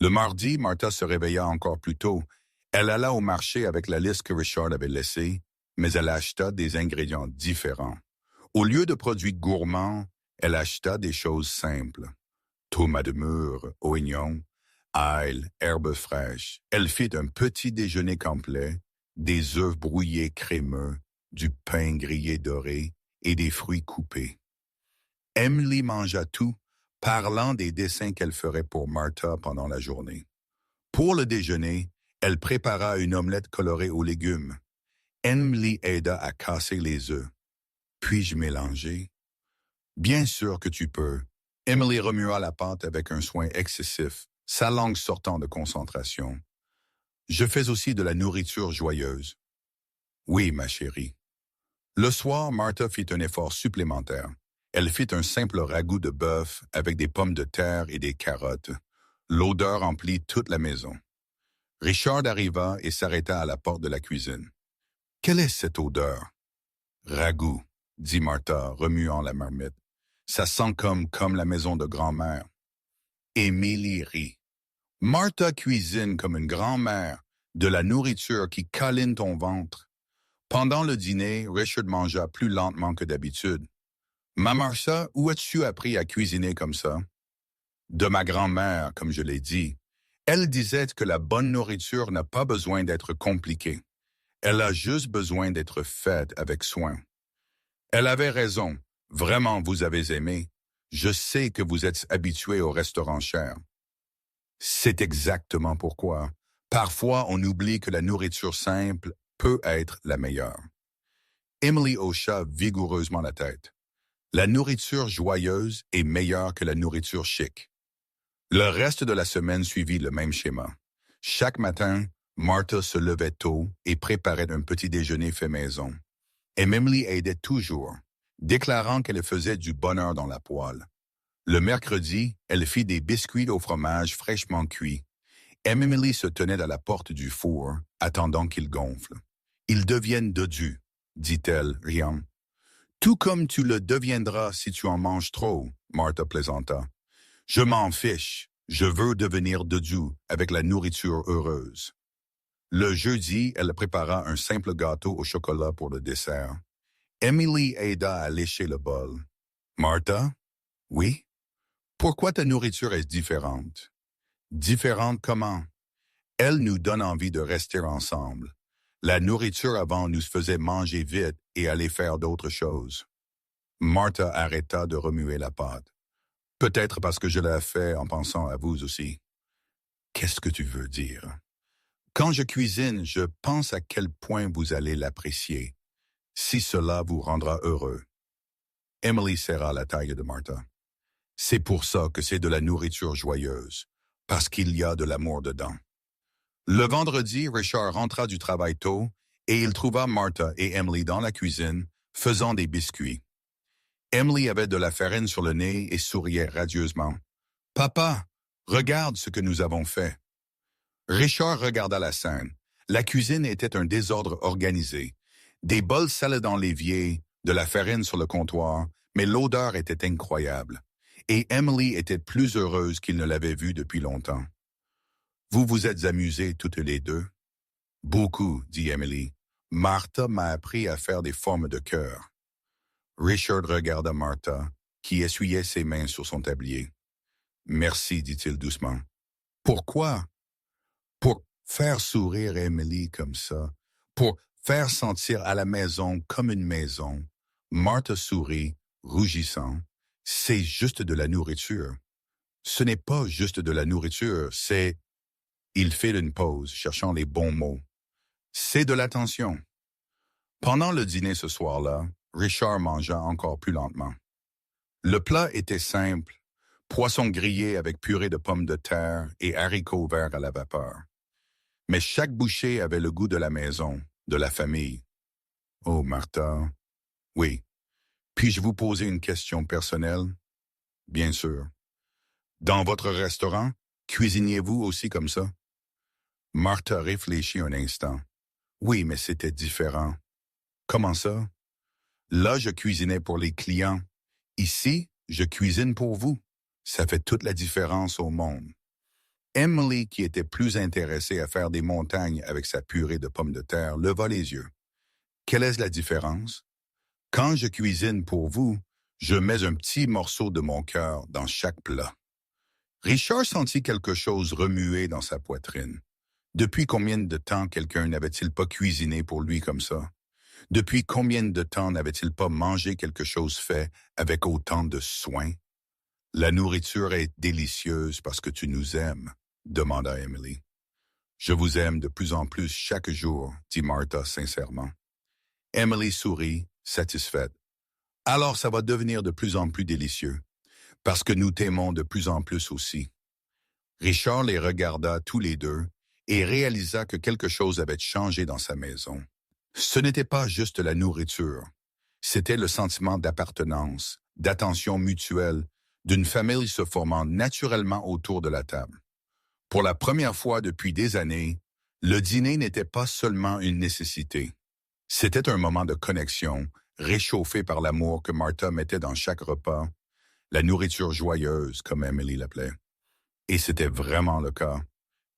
Le mardi, Martha se réveilla encore plus tôt. Elle alla au marché avec la liste que Richard avait laissée, mais elle acheta des ingrédients différents. Au lieu de produits gourmands, elle acheta des choses simples. Tomates de mûres, oignons, ail, herbes fraîches. Elle fit un petit déjeuner complet, des œufs brouillés crémeux, du pain grillé doré et des fruits coupés. Emily mangea tout, parlant des dessins qu'elle ferait pour Martha pendant la journée. Pour le déjeuner, elle prépara une omelette colorée aux légumes. Emily aida à casser les œufs. « Puis-je mélanger? »« Bien sûr que tu peux. » Emily remua la pâte avec un soin excessif, sa langue sortant de concentration. « Je fais aussi de la nourriture joyeuse. »« Oui, ma chérie. » Le soir, Martha fit un effort supplémentaire. Elle fit un simple ragoût de bœuf avec des pommes de terre et des carottes. L'odeur emplit toute la maison. Richard arriva et s'arrêta à la porte de la cuisine. « Quelle est cette odeur? »« Ragoût, » dit Martha, remuant la marmite. « Ça sent comme la maison de grand-mère. » Émilie rit. « Martha cuisine comme une grand-mère, de la nourriture qui câline ton ventre. Pendant le dîner, Richard mangea plus lentement que d'habitude. Martha, où as-tu appris à cuisiner comme ça? De ma grand-mère, comme je l'ai dit. Elle disait que la bonne nourriture n'a pas besoin d'être compliquée. Elle a juste besoin d'être faite avec soin. Elle avait raison. Vraiment, vous avez aimé. Je sais que vous êtes habitué au restaurant cher. C'est exactement pourquoi. Parfois, on oublie que la nourriture simple peut être la meilleure. Emily hocha vigoureusement la tête. La nourriture joyeuse est meilleure que la nourriture chic. Le reste de la semaine suivit le même schéma. Chaque matin, Martha se levait tôt et préparait un petit déjeuner fait maison. Et Emily aidait toujours, déclarant qu'elle faisait du bonheur dans la poêle. Le mercredi, elle fit des biscuits au fromage fraîchement cuits. Emily se tenait à la porte du four, attendant qu'il gonfle. « Ils deviennent dodus », dit-elle, riant. « Tout comme tu le deviendras si tu en manges trop », Martha plaisanta. « Je m'en fiche, je veux devenir dodu avec la nourriture heureuse. » Le jeudi, elle prépara un simple gâteau au chocolat pour le dessert. Emily aida à lécher le bol. « Martha? »« Oui? »« Pourquoi ta nourriture est différente? »« Différente comment? » Elle nous donne envie de rester ensemble. La nourriture avant nous faisait manger vite et aller faire d'autres choses. Martha arrêta de remuer la pâte. Peut-être parce que je l'ai fait en pensant à vous aussi. Qu'est-ce que tu veux dire? Quand je cuisine, je pense à quel point vous allez l'apprécier, si cela vous rendra heureux. Emily serra la taille de Martha. C'est pour ça que c'est de la nourriture joyeuse, parce qu'il y a de l'amour dedans. Le vendredi, Richard rentra du travail tôt et il trouva Martha et Emily dans la cuisine, faisant des biscuits. Emily avait de la farine sur le nez et souriait radieusement. « Papa, regarde ce que nous avons fait. » Richard regarda la scène. La cuisine était un désordre organisé. Des bols salés dans l'évier, de la farine sur le comptoir, mais l'odeur était incroyable. Et Emily était plus heureuse qu'il ne l'avait vue depuis longtemps. « Vous vous êtes amusés toutes les deux? »« Beaucoup, » dit Emily. « Martha m'a appris à faire des formes de cœur. » Richard regarda Martha, qui essuyait ses mains sur son tablier. « Merci, dit-il doucement. »« Pourquoi? » »« Pour faire sourire Emily comme ça, pour faire sentir à la maison comme une maison. » Martha sourit, rougissant. « C'est juste de la nourriture. » « Ce n'est pas juste de la nourriture, c'est... » Il fit une pause, cherchant les bons mots. « C'est de l'attention. » Pendant le dîner ce soir-là, Richard mangea encore plus lentement. Le plat était simple, poisson grillé avec purée de pommes de terre et haricots verts à la vapeur. Mais chaque bouchée avait le goût de la maison, de la famille. « Oh, Martha. »« Oui. Puis-je vous poser une question personnelle? »« Bien sûr. »« Dans votre restaurant, cuisiniez-vous aussi comme ça? » Martha réfléchit un instant. « Oui, mais c'était différent. »« Comment ça? »« Là, je cuisinais pour les clients. Ici, je cuisine pour vous. Ça fait toute la différence au monde. » Emily, qui était plus intéressée à faire des montagnes avec sa purée de pommes de terre, leva les yeux. « Quelle est la différence? Quand je cuisine pour vous, je mets un petit morceau de mon cœur dans chaque plat. » Richard sentit quelque chose remuer dans sa poitrine. Depuis combien de temps quelqu'un n'avait-il pas cuisiné pour lui comme ça? Depuis combien de temps n'avait-il pas mangé quelque chose fait avec autant de soin? « La nourriture est délicieuse parce que tu nous aimes, » demanda Emily. « Je vous aime de plus en plus chaque jour, » dit Martha sincèrement. Emily sourit, satisfaite. « Alors ça va devenir de plus en plus délicieux, parce que nous t'aimons de plus en plus aussi. » Richard les regarda tous les deux et réalisa que quelque chose avait changé dans sa maison. Ce n'était pas juste la nourriture, c'était le sentiment d'appartenance, d'attention mutuelle, d'une famille se formant naturellement autour de la table. Pour la première fois depuis des années, le dîner n'était pas seulement une nécessité. C'était un moment de connexion, réchauffé par l'amour que Martha mettait dans chaque repas, la nourriture joyeuse, comme Emily l'appelait. Et c'était vraiment le cas.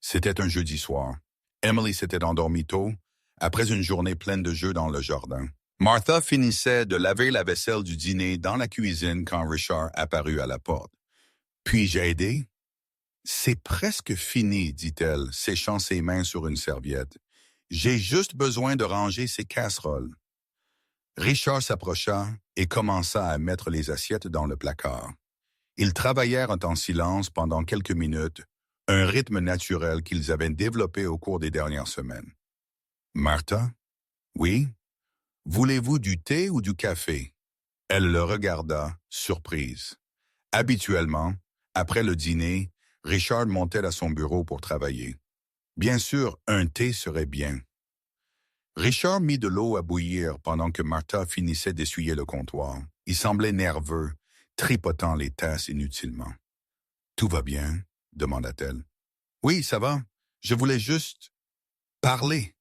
C'était un jeudi soir. Emily s'était endormie tôt, après une journée pleine de jeux dans le jardin. Martha finissait de laver la vaisselle du dîner dans la cuisine quand Richard apparut à la porte. « Puis-je aider? » « C'est presque fini, dit-elle, séchant ses mains sur une serviette. « J'ai juste besoin de ranger ces casseroles. » Richard s'approcha et commença à mettre les assiettes dans le placard. Ils travaillèrent en silence pendant quelques minutes, un rythme naturel qu'ils avaient développé au cours des dernières semaines. « Martha? »« Oui? »« Voulez-vous du thé ou du café? » Elle le regarda, surprise. Habituellement, après le dîner, Richard montait à son bureau pour travailler. Bien sûr, un thé serait bien. Richard mit de l'eau à bouillir pendant que Martha finissait d'essuyer le comptoir. Il semblait nerveux, tripotant les tasses inutilement. « Tout va bien? » demanda-t-elle. « Oui, ça va. Je voulais juste parler. »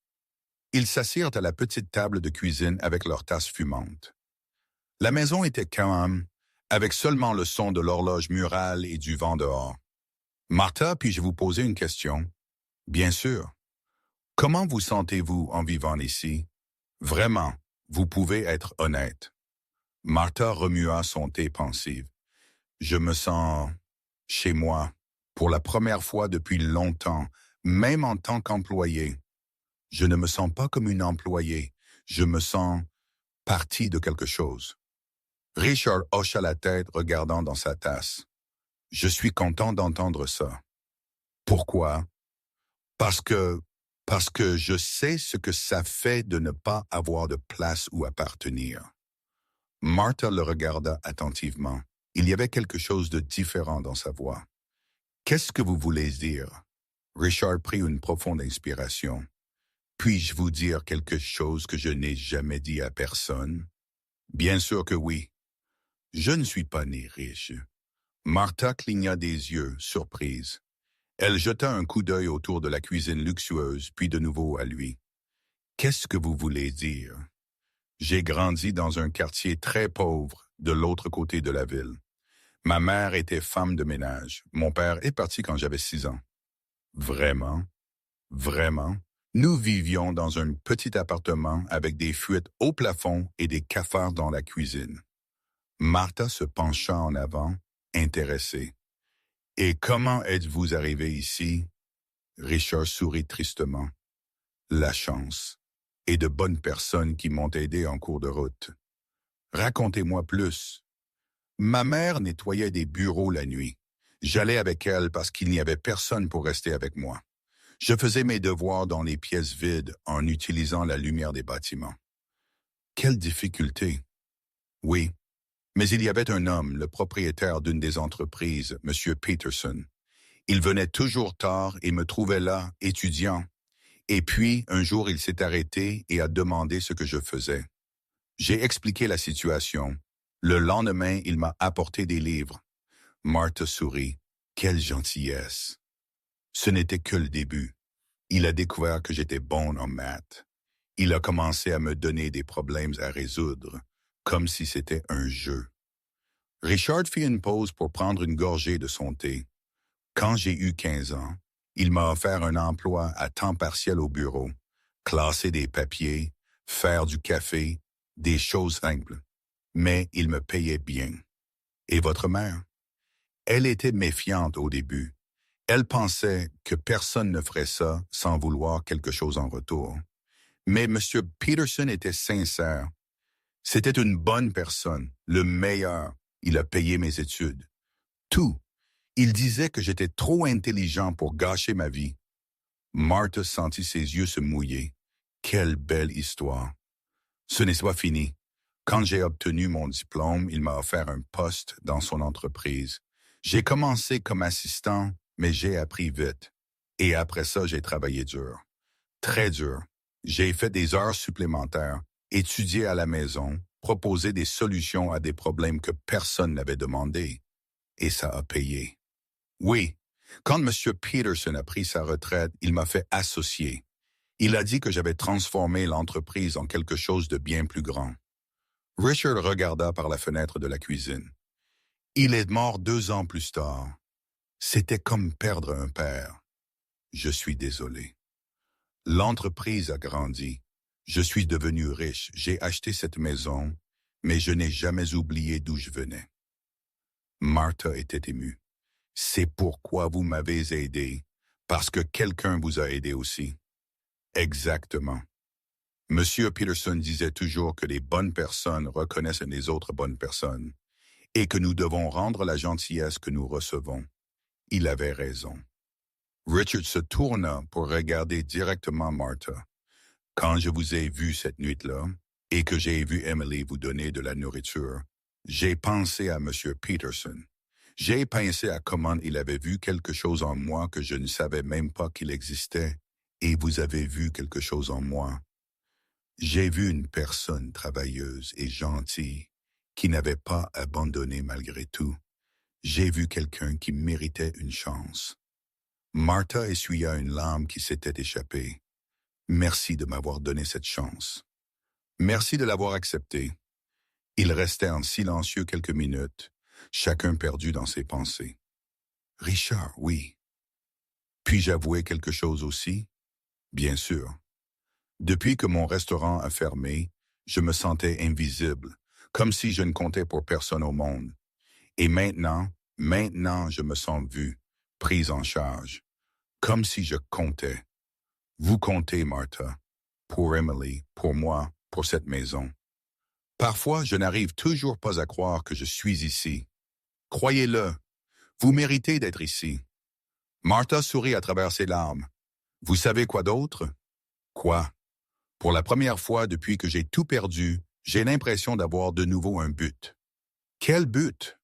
Ils s'assirent à la petite table de cuisine avec leurs tasses fumantes. La maison était calme, avec seulement le son de l'horloge murale et du vent dehors. « Martha, puis-je vous poser une question? »« Bien sûr. »« Comment vous sentez-vous en vivant ici? »« Vraiment, vous pouvez être honnête. » Martha remua son thé pensive. « Je me sens chez moi, pour la première fois depuis longtemps, même en tant qu'employé. Je ne me sens pas comme une employée, je me sens partie de quelque chose. » Richard hocha la tête regardant dans sa tasse. « Je suis content d'entendre ça. »« Pourquoi? » Parce que je sais ce que ça fait de ne pas avoir de place où appartenir. » Martha le regarda attentivement. Il y avait quelque chose de différent dans sa voix. « Qu'est-ce que vous voulez dire? » Richard prit une profonde inspiration. « Puis-je vous dire quelque chose que je n'ai jamais dit à personne? » « Bien sûr que oui. Je ne suis pas né riche. » Martha cligna des yeux, surprise. Elle jeta un coup d'œil autour de la cuisine luxueuse, puis de nouveau à lui. « Qu'est-ce que vous voulez dire? » « J'ai grandi dans un quartier très pauvre, de l'autre côté de la ville. Ma mère était femme de ménage. Mon père est parti quand j'avais 6 ans. »« Vraiment? Vraiment? » Nous vivions dans un petit appartement avec des fuites au plafond et des cafards dans la cuisine. Martha se pencha en avant, intéressée. « Et comment êtes-vous arrivé ici? » Richard sourit tristement. « La chance. Et de bonnes personnes qui m'ont aidé en cours de route. Racontez-moi plus. » Ma mère nettoyait des bureaux la nuit. J'allais avec elle parce qu'il n'y avait personne pour rester avec moi. Je faisais mes devoirs dans les pièces vides en utilisant la lumière des bâtiments. Quelle difficulté! Oui, mais il y avait un homme, le propriétaire d'une des entreprises, M. Peterson. Il venait toujours tard et me trouvait là, étudiant. Et puis, un jour, il s'est arrêté et a demandé ce que je faisais. J'ai expliqué la situation. Le lendemain, il m'a apporté des livres. Martha sourit. Quelle gentillesse! Ce n'était que le début. Il a découvert que j'étais bon en maths. Il a commencé à me donner des problèmes à résoudre, comme si c'était un jeu. Richard fit une pause pour prendre une gorgée de son thé. Quand j'ai eu 15 ans, il m'a offert un emploi à temps partiel au bureau, classer des papiers, faire du café, des choses simples. Mais il me payait bien. Et votre mère? Elle était méfiante au début. Elle pensait que personne ne ferait ça sans vouloir quelque chose en retour. Mais M. Peterson était sincère. C'était une bonne personne, le meilleur. Il a payé mes études. Tout. Il disait que j'étais trop intelligent pour gâcher ma vie. Martha sentit ses yeux se mouiller. Quelle belle histoire. Ce n'est pas fini. Quand j'ai obtenu mon diplôme, il m'a offert un poste dans son entreprise. J'ai commencé comme assistant, mais j'ai appris vite. Et après ça, j'ai travaillé dur. Très dur. J'ai fait des heures supplémentaires, étudié à la maison, proposé des solutions à des problèmes que personne n'avait demandé. Et ça a payé. Oui, quand M. Peterson a pris sa retraite, il m'a fait associer. Il a dit que j'avais transformé l'entreprise en quelque chose de bien plus grand. Richard regarda par la fenêtre de la cuisine. Il est mort 2 ans plus tard. C'était comme perdre un père. Je suis désolé. L'entreprise a grandi, Je suis devenu riche, j'ai acheté cette maison, mais je n'ai jamais oublié d'où je venais. Martha était émue. C'est pourquoi vous m'avez aidé, parce que quelqu'un vous a aidé aussi. Exactement. Monsieur Peterson disait toujours que les bonnes personnes reconnaissent les autres bonnes personnes et que nous devons rendre la gentillesse que nous recevons. Il avait raison. Richard se tourna pour regarder directement Martha. Quand je vous ai vu cette nuit-là et que j'ai vu Emily vous donner de la nourriture, j'ai pensé à Monsieur Peterson. J'ai pensé à comment il avait vu quelque chose en moi que je ne savais même pas qu'il existait, et vous avez vu quelque chose en moi. J'ai vu une personne travailleuse et gentille qui n'avait pas abandonné malgré tout. J'ai vu quelqu'un qui méritait une chance. Martha essuya une larme qui s'était échappée. Merci de m'avoir donné cette chance. Merci de l'avoir acceptée. Ils restaient en silencieux quelques minutes, chacun perdu dans ses pensées. Richard, oui. Puis-je avouer quelque chose aussi? Bien sûr. Depuis que mon restaurant a fermé, je me sentais invisible, comme si je ne comptais pour personne au monde. Et maintenant, je me sens vu, prise en charge, comme si je comptais. Vous comptez, Martha, pour Emily, pour moi, pour cette maison. Parfois, je n'arrive toujours pas à croire que je suis ici. Croyez-le, vous méritez d'être ici. Martha sourit à travers ses larmes. Vous savez quoi d'autre? Quoi? Pour la première fois depuis que j'ai tout perdu, j'ai l'impression d'avoir de nouveau un but. Quel but?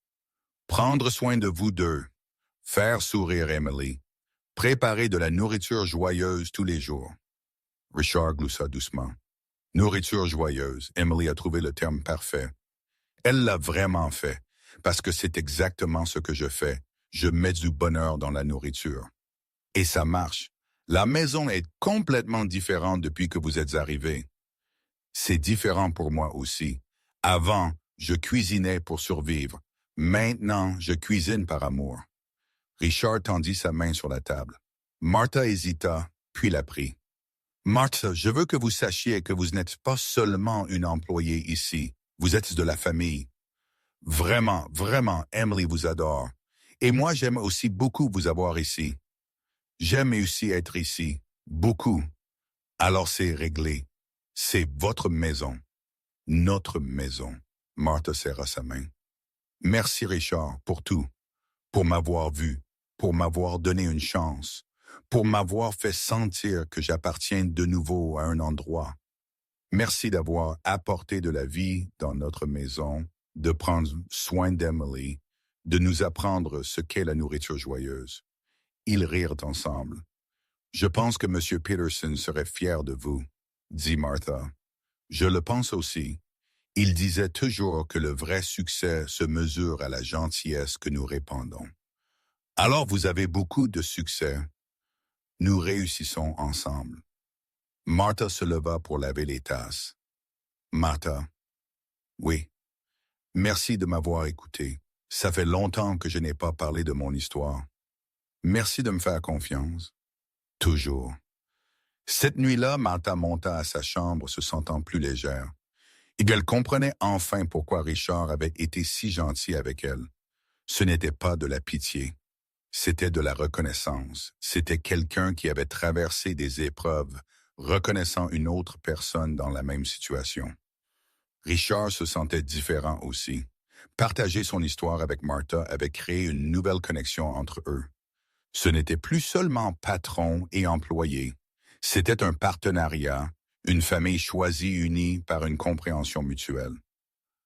Prendre soin de vous deux, faire sourire Emily, préparer de la nourriture joyeuse tous les jours. Richard gloussa doucement. Nourriture joyeuse, Emily a trouvé le terme parfait. Elle l'a vraiment fait, parce que c'est exactement ce que je fais. Je mets du bonheur dans la nourriture. Et ça marche. La maison est complètement différente depuis que vous êtes arrivés. C'est différent pour moi aussi. Avant, je cuisinais pour survivre. Maintenant, je cuisine par amour. Richard tendit sa main sur la table. Martha hésita, puis la prit. Martha, je veux que vous sachiez que vous n'êtes pas seulement une employée ici. Vous êtes de la famille. Vraiment, Emily vous adore. Et moi, j'aime aussi beaucoup vous avoir ici. J'aime aussi être ici. Beaucoup. Alors c'est réglé. C'est votre maison. Notre maison. Martha serra sa main. Merci Richard pour tout. Pour m'avoir vu. Pour m'avoir donné une chance. Pour m'avoir fait sentir que j'appartiens de nouveau à un endroit. Merci d'avoir apporté de la vie dans notre maison, de prendre soin d'Emily, de nous apprendre ce qu'est la nourriture joyeuse. Ils rirent ensemble. Je pense que M. Peterson serait fier de vous, dit Martha. Je le pense aussi. Il disait toujours que le vrai succès se mesure à la gentillesse que nous répandons. Alors vous avez beaucoup de succès. Nous réussissons ensemble. Martha se leva pour laver les tasses. Martha. Oui. Merci de m'avoir écouté. Ça fait longtemps que je n'ai pas parlé de mon histoire. Merci de me faire confiance. Toujours. Cette nuit-là, Martha monta à sa chambre se sentant plus légère. Et elle comprenait enfin pourquoi Richard avait été si gentil avec elle. Ce n'était pas de la pitié. C'était de la reconnaissance. C'était quelqu'un qui avait traversé des épreuves, reconnaissant une autre personne dans la même situation. Richard se sentait différent aussi. Partager son histoire avec Martha avait créé une nouvelle connexion entre eux. Ce n'était plus seulement patron et employé. C'était un partenariat, une famille choisie unie par une compréhension mutuelle.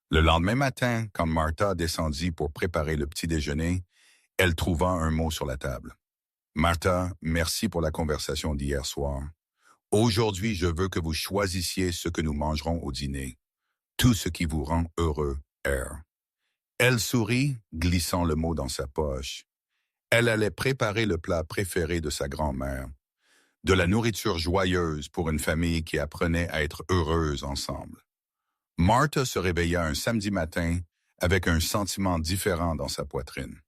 Le lendemain matin, quand Martha descendit pour préparer le petit déjeuner, elle trouva un mot sur la table. Martha, merci pour la conversation d'hier soir. Aujourd'hui, je veux que vous choisissiez ce que nous mangerons au dîner. Tout ce qui vous rend heureux, R. Elle sourit, glissant le mot dans sa poche. Elle allait préparer le plat préféré de sa grand-mère. De la nourriture joyeuse pour une famille qui apprenait à être heureuse ensemble. Martha se réveilla un samedi matin avec un sentiment différent dans sa poitrine.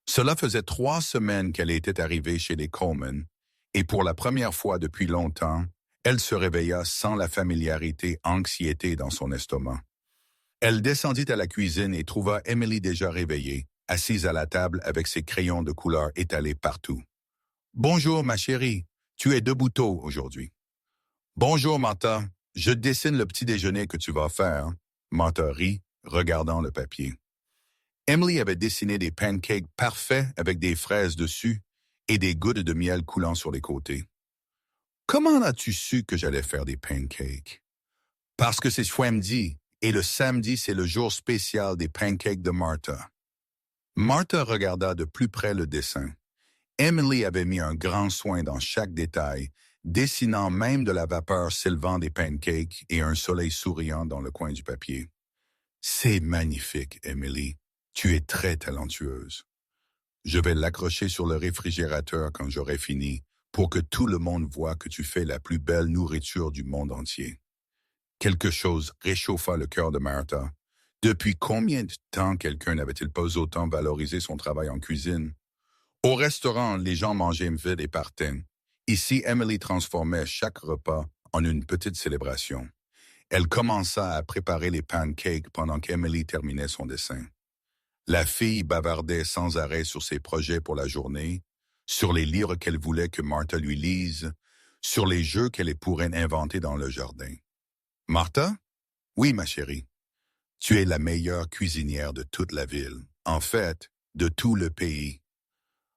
Cela faisait 3 semaines qu'elle était arrivée chez les Coleman, et pour la première fois depuis longtemps, Elle se réveilla sans la familiarité, anxiété dans son estomac. Elle descendit à la cuisine et trouva Emily déjà réveillée, assise à la table avec ses crayons de couleur étalés partout. « Bonjour, ma chérie. Tu es debout tôt aujourd'hui. »« Bonjour, Martha. Je dessine le petit déjeuner que tu vas faire. » Martha rit, regardant le papier. Emily avait dessiné des pancakes parfaits avec des fraises dessus et des gouttes de miel coulant sur les côtés. « Comment as-tu su que j'allais faire des pancakes? »« Parce que c'est samedi, et le samedi, c'est le jour spécial des pancakes de Martha. » Martha regarda de plus près le dessin. Emily avait mis un grand soin dans chaque détail, dessinant même de la vapeur s'élevant des pancakes et un soleil souriant dans le coin du papier. « C'est magnifique, Emily. Tu es très talentueuse. Je vais l'accrocher sur le réfrigérateur quand j'aurai fini, pour que tout le monde voie que tu fais la plus belle nourriture du monde entier. » Quelque chose réchauffa le cœur de Martha. Depuis combien de temps quelqu'un n'avait-il pas autant valorisé son travail en cuisine? Au restaurant, les gens mangeaient vite et partaient. Ici, Emily transformait chaque repas en une petite célébration. Elle commença à préparer les pancakes pendant qu'Emily terminait son dessin. La fille bavardait sans arrêt sur ses projets pour la journée, sur les livres qu'elle voulait que Martha lui lise, sur les jeux qu'elle pourrait inventer dans le jardin. « Martha? »« Oui, ma chérie. Tu es la meilleure cuisinière de toute la ville, en fait, de tout le pays. »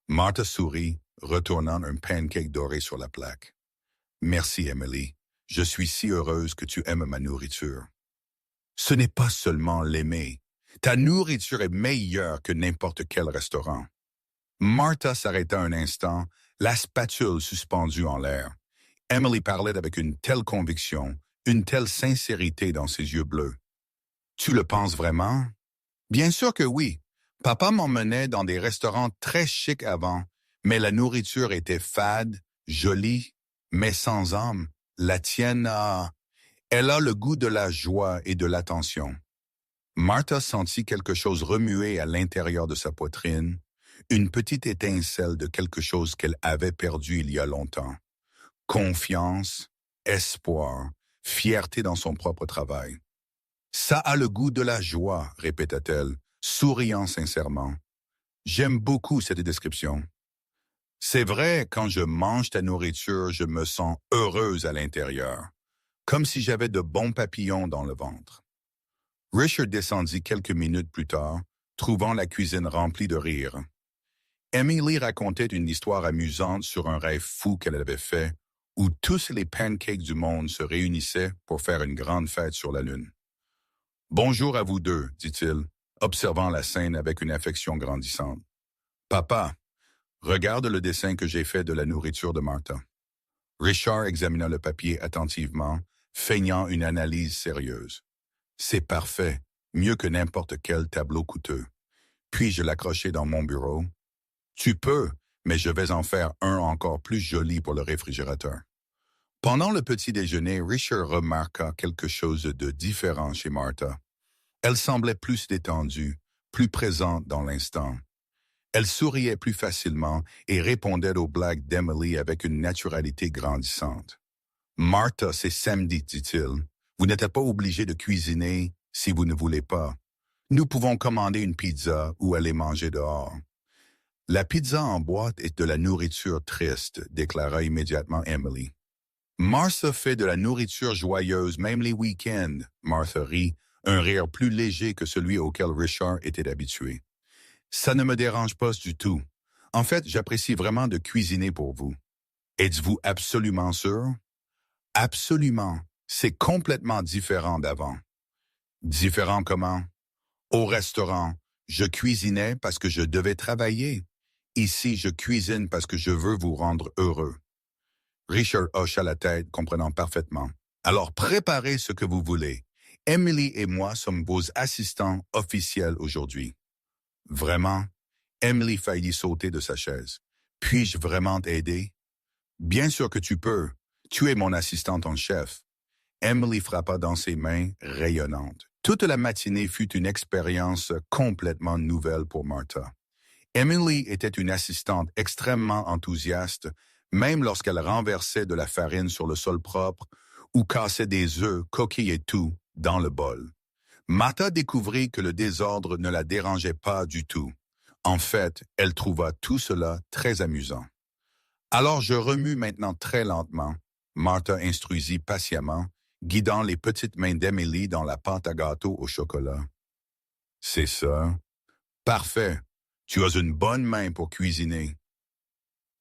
Martha sourit, retournant un pancake doré sur la plaque. « Merci, Emily. Je suis si heureuse que tu aimes ma nourriture. » Ce n'est pas seulement l'aimer. Ta nourriture est meilleure que n'importe quel restaurant. Martha s'arrêta un instant, la spatule suspendue en l'air. Emily parlait avec une telle conviction, une telle sincérité dans ses yeux bleus. « Tu le penses vraiment? »« Bien sûr que oui. Papa m'emmenait dans des restaurants très chics avant, mais la nourriture était fade, jolie, mais sans âme. La tienne a... Elle a le goût de la joie et de l'attention. » Martha sentit quelque chose remuer à l'intérieur de sa poitrine, une petite étincelle de quelque chose qu'elle avait perdu il y a longtemps. Confiance, espoir, fierté dans son propre travail. « Ça a le goût de la joie, » répéta-t-elle, souriant sincèrement. « J'aime beaucoup cette description. C'est vrai, quand je mange ta nourriture, je me sens heureuse à l'intérieur, comme si j'avais de bons papillons dans le ventre. » Richard descendit quelques minutes plus tard, trouvant la cuisine remplie de rire. Emily racontait une histoire amusante sur un rêve fou qu'elle avait fait, où tous les pancakes du monde se réunissaient pour faire une grande fête sur la Lune. « Bonjour à vous deux, » dit-il, observant la scène avec une affection grandissante. « Papa, regarde le dessin que j'ai fait de la nourriture de Martha. » Richard examina le papier attentivement, feignant une analyse sérieuse. « C'est parfait, mieux que n'importe quel tableau coûteux. Puis-je l'accrocher dans mon bureau? »« Tu peux, mais je vais en faire un encore plus joli pour le réfrigérateur. » Pendant le petit déjeuner, Richard remarqua quelque chose de différent chez Martha. Elle semblait plus détendue, plus présente dans l'instant. Elle souriait plus facilement et répondait aux blagues d'Emily avec une naturalité grandissante. « Martha, c'est samedi, dit-il. Vous n'êtes pas obligé de cuisiner si vous ne voulez pas. Nous pouvons commander une pizza ou aller manger dehors. » « La pizza en boîte est de la nourriture triste, » déclara immédiatement Emily. « Martha fait de la nourriture joyeuse, même les week-ends. » Martha rit, un rire plus léger que celui auquel Richard était habitué. « Ça ne me dérange pas du tout. En fait, j'apprécie vraiment de cuisiner pour vous. » « Êtes-vous absolument sûr? »« Absolument. C'est complètement différent d'avant. »« Différent comment? »« Au restaurant, je cuisinais parce que je devais travailler. Ici, je cuisine parce que je veux vous rendre heureux. » Richard hocha la tête, comprenant parfaitement. « Alors préparez ce que vous voulez. Emily et moi sommes vos assistants officiels aujourd'hui. » « Vraiment? » Emily faillit sauter de sa chaise. « Puis-je vraiment t'aider? »« Bien sûr que tu peux. Tu es mon assistante en chef. » Emily frappa dans ses mains rayonnantes. Toute la matinée fut une expérience complètement nouvelle pour Martha. Emily était une assistante extrêmement enthousiaste, même lorsqu'elle renversait de la farine sur le sol propre ou cassait des œufs, coquilles et tout, dans le bol. Martha découvrit que le désordre ne la dérangeait pas du tout. En fait, elle trouva tout cela très amusant. Alors je remue maintenant très lentement, Martha instruisit patiemment, guidant les petites mains d'Emily dans la pâte à gâteau au chocolat. C'est ça. Parfait. Tu as une bonne main pour cuisiner.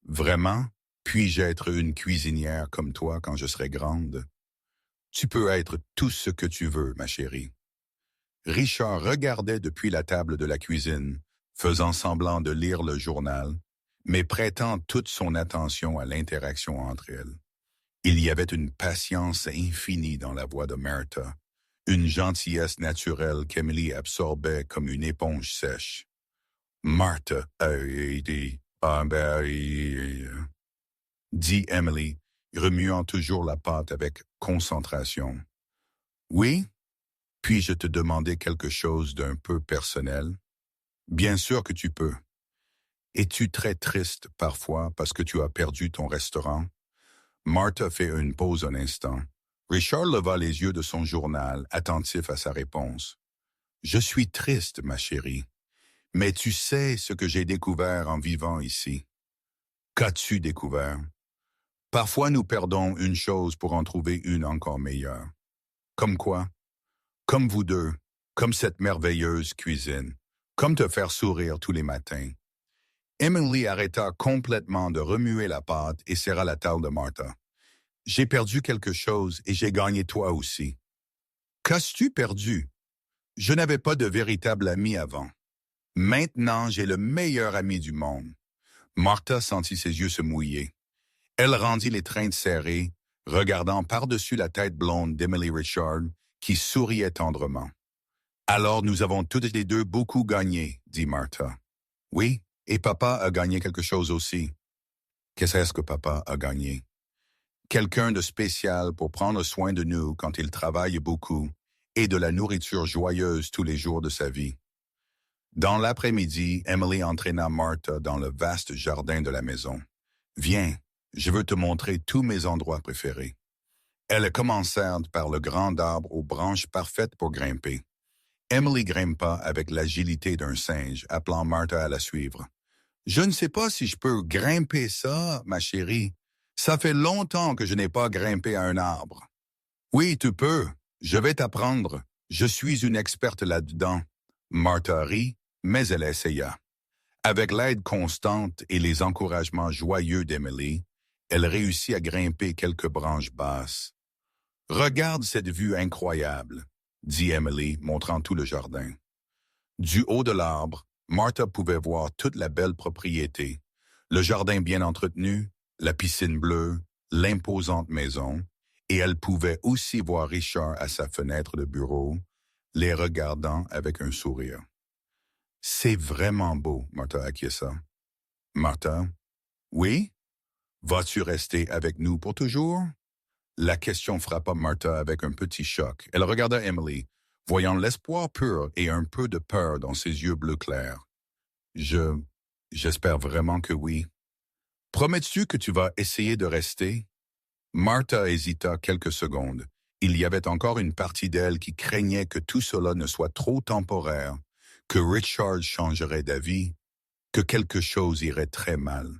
Vraiment? Puis-je être une cuisinière comme toi quand je serai grande? Tu peux être tout ce que tu veux, ma chérie. Richard regardait depuis la table de la cuisine, faisant semblant de lire le journal, mais prêtant toute son attention à l'interaction entre elles. Il y avait une patience infinie dans la voix de Martha, une gentillesse naturelle qu'Emily absorbait comme une éponge sèche. Martha dit Emily, remuant toujours la pâte avec concentration. Oui? Puis-je te demander quelque chose d'un peu personnel? Bien sûr que tu peux. Es-tu très triste parfois parce que tu as perdu ton restaurant? Martha fait une pause un instant. Richard leva les yeux de son journal, attentif à sa réponse. Je suis triste, ma chérie. Mais tu sais ce que j'ai découvert en vivant ici. Qu'as-tu découvert? Parfois nous perdons une chose pour en trouver une encore meilleure. Comme quoi? Comme vous deux, comme cette merveilleuse cuisine, comme te faire sourire tous les matins. Emily arrêta complètement de remuer la pâte et serra la table de Martha. J'ai perdu quelque chose et j'ai gagné toi aussi. Qu'as-tu perdu? Je n'avais pas de véritable ami avant. Maintenant, j'ai le meilleur ami du monde. Martha sentit ses yeux se mouiller. Elle rendit l'étreinte serrée, regardant par-dessus la tête blonde d'Emily Richard, qui souriait tendrement. Alors nous avons toutes les deux beaucoup gagné, dit Martha. Oui, et papa a gagné quelque chose aussi. Qu'est-ce que papa a gagné? Quelqu'un de spécial pour prendre soin de nous quand il travaille beaucoup et de la nourriture joyeuse tous les jours de sa vie. Dans l'après-midi, Emily entraîna Martha dans le vaste jardin de la maison. Viens, je veux te montrer tous mes endroits préférés. Elles commencèrent par le grand arbre aux branches parfaites pour grimper. Emily grimpa avec l'agilité d'un singe, appelant Martha à la suivre. « Je ne sais pas si je peux grimper ça, ma chérie. Ça fait longtemps que je n'ai pas grimpé à un arbre. »« Oui, tu peux. Je vais t'apprendre. Je suis une experte là-dedans. » Martha rit, mais elle essaya. Avec l'aide constante et les encouragements joyeux d'Emily, elle réussit à grimper quelques branches basses. « Regarde cette vue incroyable, » dit Emily, montrant tout le jardin. Du haut de l'arbre, Martha pouvait voir toute la belle propriété, le jardin bien entretenu, la piscine bleue, l'imposante maison, et elle pouvait aussi voir Richard à sa fenêtre de bureau, les regardant avec un sourire. « C'est vraiment beau, » Martha acquiesça. « Martha? Oui? Vas-tu rester avec nous pour toujours? » La question frappa Martha avec un petit choc. Elle regarda Emily, voyant l'espoir pur et un peu de peur dans ses yeux bleu clair. J'espère vraiment que oui. Promets-tu que tu vas essayer de rester? Martha hésita quelques secondes. Il y avait encore une partie d'elle qui craignait que tout cela ne soit trop temporaire, que Richard changerait d'avis, que quelque chose irait très mal.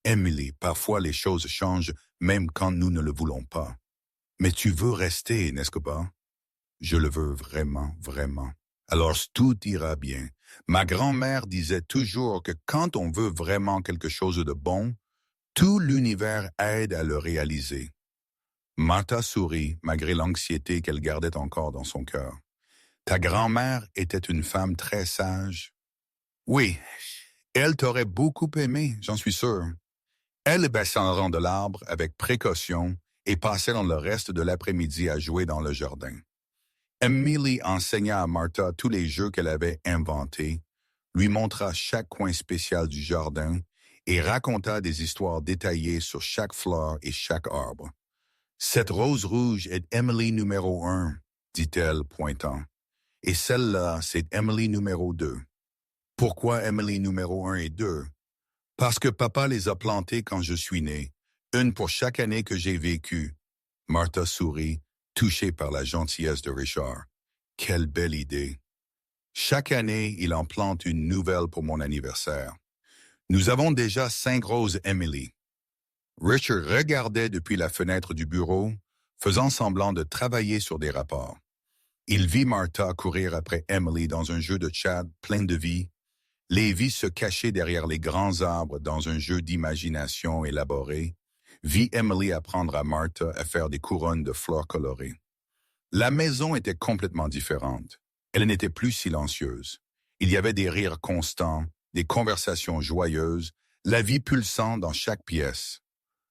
Emily, parfois les choses changent même quand nous ne le voulons pas. Mais tu veux rester, n'est-ce pas? Je le veux vraiment, vraiment. Alors tout ira bien. Ma grand-mère disait toujours que quand on veut vraiment quelque chose de bon, tout l'univers aide à le réaliser. Martha sourit, malgré l'anxiété qu'elle gardait encore dans son cœur. Ta grand-mère était une femme très sage. Oui, elle t'aurait beaucoup aimé, j'en suis sûr. Elle descendit de l'arbre avec précaution et passait dans le reste de l'après-midi à jouer dans le jardin. Emily enseigna à Martha tous les jeux qu'elle avait inventés, lui montra chaque coin spécial du jardin et raconta des histoires détaillées sur chaque fleur et chaque arbre. « Cette rose rouge est Emily numéro 1, dit-elle, pointant. Et celle-là, c'est Emily numéro 2. Pourquoi Emily numéro 1 et 2? Parce que papa les a plantées quand je suis né, Une pour chaque année que j'ai vécue. Martha sourit, touchée par la gentillesse de Richard. Quelle belle idée. Chaque année, il en plante une nouvelle pour mon anniversaire. Nous avons déjà 5 roses Emily. Richard regardait depuis la fenêtre du bureau, faisant semblant de travailler sur des rapports. Il vit Martha courir après Emily dans un jeu de chat plein de vie, Lévi se cachait derrière les grands arbres dans un jeu d'imagination élaboré, vit Emily apprendre à Martha à faire des couronnes de fleurs colorées. La maison était complètement différente. Elle n'était plus silencieuse. Il y avait des rires constants, des conversations joyeuses, la vie pulsant dans chaque pièce.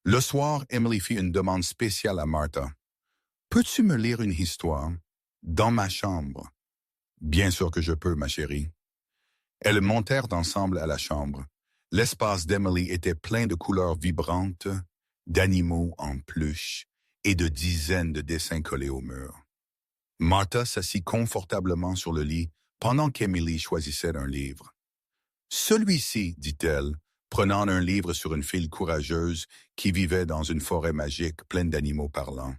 Le soir, Emily fit une demande spéciale à Martha. « Peux-tu me lire une histoire? Dans ma chambre. »« Bien sûr que je peux, ma chérie. » Elles montèrent ensemble à la chambre. L'espace d'Emily était plein de couleurs vibrantes, d'animaux en peluche et de dizaines de dessins collés au mur. Martha s'assit confortablement sur le lit pendant qu'Emily choisissait un livre. « Celui-ci, dit-elle, prenant un livre sur une fille courageuse qui vivait dans une forêt magique pleine d'animaux parlants.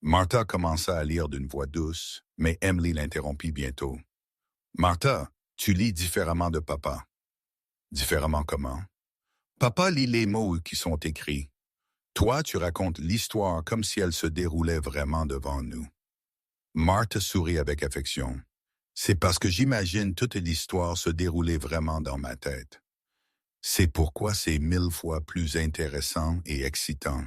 Martha commença à lire d'une voix douce, mais Emily l'interrompit bientôt. « Martha, tu lis différemment de papa. » « Différemment comment? »« Papa lit les mots qui sont écrits. Toi, tu racontes l'histoire comme si elle se déroulait vraiment devant nous. » Martha sourit avec affection. « C'est parce que j'imagine toute l'histoire se dérouler vraiment dans ma tête. C'est pourquoi c'est 1000 fois plus intéressant et excitant. »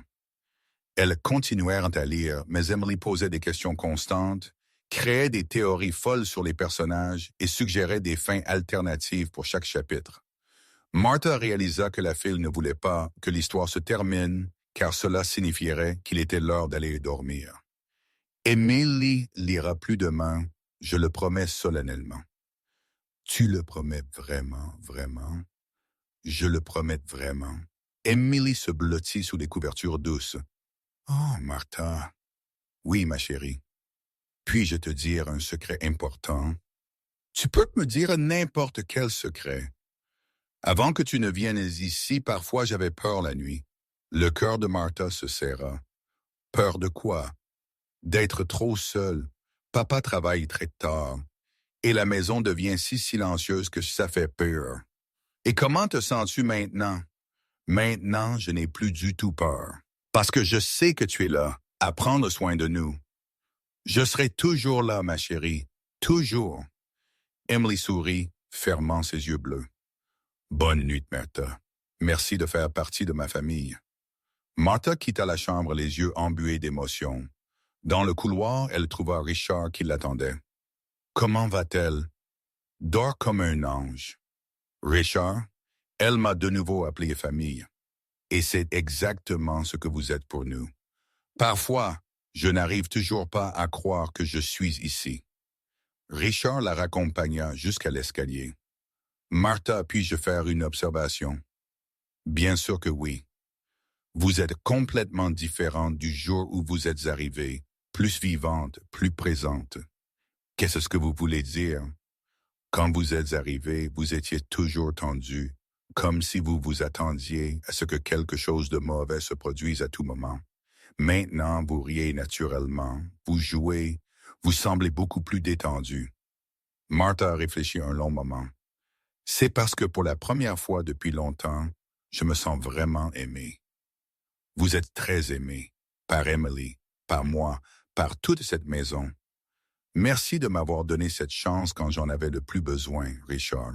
Elles continuèrent à lire, mais Emily posait des questions constantes, créait des théories folles sur les personnages et suggérait des fins alternatives pour chaque chapitre. Martha réalisa que la fille ne voulait pas que l'histoire se termine, car cela signifierait qu'il était l'heure d'aller dormir. « Emily lira plus demain, je le promets solennellement. »« Tu le promets vraiment, vraiment? »« Je le promets vraiment. » Emily se blottit sous les couvertures douces. « Oh, Martha. »« Oui, ma chérie. Puis-je te dire un secret important? »« Tu peux me dire n'importe quel secret. » Avant que tu ne viennes ici, parfois j'avais peur la nuit. Le cœur de Martha se serra. Peur de quoi? D'être trop seule. Papa travaille très tard. Et la maison devient si silencieuse que ça fait peur. Et comment te sens-tu maintenant? Maintenant, je n'ai plus du tout peur. Parce que je sais que tu es là, à prendre soin de nous. Je serai toujours là, ma chérie. Toujours. Emily sourit, fermant ses yeux bleus. Bonne nuit, Martha. Merci de faire partie de ma famille. Martha quitta la chambre les yeux embués d'émotion. Dans le couloir, elle trouva Richard qui l'attendait. Comment va-t-elle? Dors comme un ange. Richard, elle m'a de nouveau appelé famille. Et c'est exactement ce que vous êtes pour nous. Parfois, je n'arrive toujours pas à croire que je suis ici. Richard la raccompagna jusqu'à l'escalier. Martha, puis-je faire une observation? Bien sûr que oui. Vous êtes complètement différente du jour où vous êtes arrivée, plus vivante, plus présente. Qu'est-ce que vous voulez dire? Quand vous êtes arrivée, vous étiez toujours tendue, comme si vous vous attendiez à ce que quelque chose de mauvais se produise à tout moment. Maintenant, vous riez naturellement, vous jouez, vous semblez beaucoup plus détendue. Martha a réfléchi un long moment. C'est parce que pour la première fois depuis longtemps, je me sens vraiment aimé. Vous êtes très aimé, par Emily, par moi, par toute cette maison. Merci de m'avoir donné cette chance quand j'en avais le plus besoin, Richard.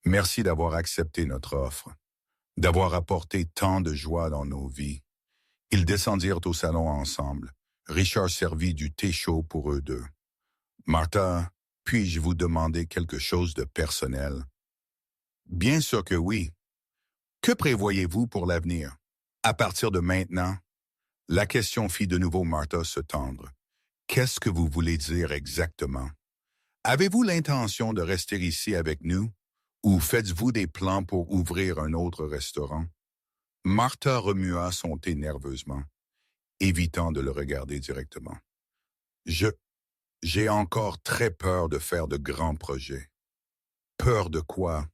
Merci d'avoir accepté notre offre, d'avoir apporté tant de joie dans nos vies. Ils descendirent au salon ensemble. Richard servit du thé chaud pour eux deux. Martha, puis-je vous demander quelque chose de personnel? Bien sûr que oui. Que prévoyez-vous pour l'avenir? À partir de maintenant, la question fit de nouveau Martha se tendre. Qu'est-ce que vous voulez dire exactement? Avez-vous l'intention de rester ici avec nous ou faites-vous des plans pour ouvrir un autre restaurant? Martha remua son thé nerveusement, évitant de le regarder directement. J'ai encore très peur de faire de grands projets. Peur de quoi?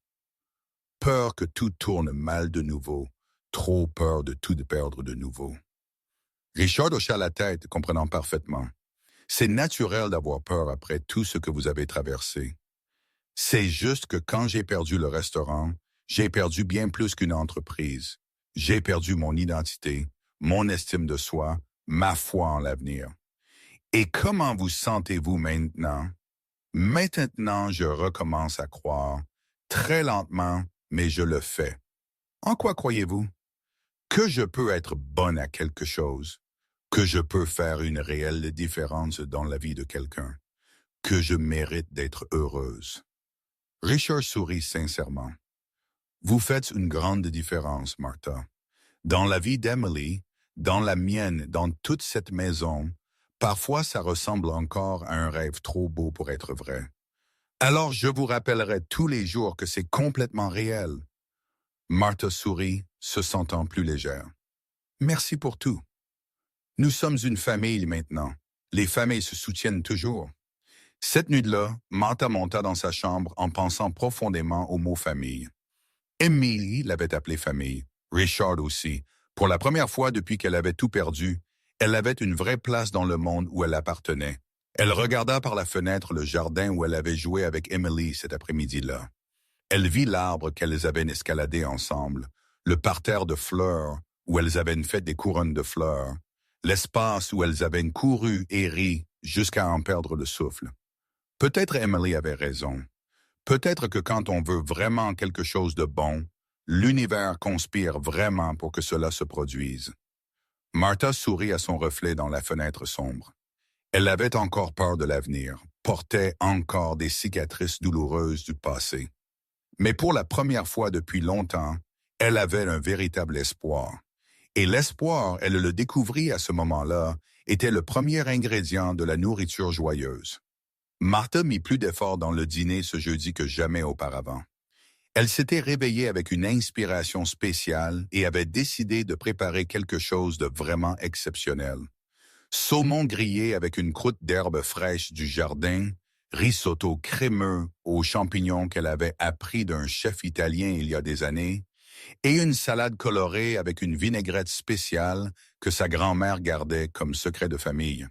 Peur que tout tourne mal de nouveau, trop peur de tout perdre de nouveau. Richard hocha la tête, comprenant parfaitement. C'est naturel d'avoir peur après tout ce que vous avez traversé. C'est juste que quand j'ai perdu le restaurant, j'ai perdu bien plus qu'une entreprise. J'ai perdu mon identité, mon estime de soi, ma foi en l'avenir. Et comment vous sentez-vous maintenant? Maintenant, je recommence à croire, très lentement, mais je le fais. En quoi croyez-vous? Que je peux être bonne à quelque chose, que je peux faire une réelle différence dans la vie de quelqu'un, que je mérite d'être heureuse. Richard sourit sincèrement. Vous faites une grande différence, Martha. Dans la vie d'Emily, dans la mienne, dans toute cette maison, parfois ça ressemble encore à un rêve trop beau pour être vrai. Alors je vous rappellerai tous les jours que c'est complètement réel. Martha sourit, se sentant plus légère. Merci pour tout. Nous sommes une famille maintenant. Les familles se soutiennent toujours. Cette nuit-là, Martha monta dans sa chambre en pensant profondément au mot famille. Emily l'avait appelée famille, Richard aussi. Pour la première fois depuis qu'elle avait tout perdu, elle avait une vraie place dans le monde où elle appartenait. Elle regarda par la fenêtre le jardin où elle avait joué avec Emily cet après-midi-là. Elle vit l'arbre qu'elles avaient escaladé ensemble, le parterre de fleurs où elles avaient fait des couronnes de fleurs, l'espace où elles avaient couru et ri jusqu'à en perdre le souffle. Peut-être Emily avait raison. Peut-être que quand on veut vraiment quelque chose de bon, l'univers conspire vraiment pour que cela se produise. Martha sourit à son reflet dans la fenêtre sombre. Elle avait encore peur de l'avenir, portait encore des cicatrices douloureuses du passé. Mais pour la première fois depuis longtemps, elle avait un véritable espoir. Et l'espoir, elle le découvrit à ce moment-là, était le premier ingrédient de la nourriture joyeuse. Martha mit plus d'efforts dans le dîner ce jeudi que jamais auparavant. Elle s'était réveillée avec une inspiration spéciale et avait décidé de préparer quelque chose de vraiment exceptionnel. Saumon grillé avec une croûte d'herbe fraîche du jardin, risotto crémeux aux champignons qu'elle avait appris d'un chef italien il y a des années, et une salade colorée avec une vinaigrette spéciale que sa grand-mère gardait comme secret de famille.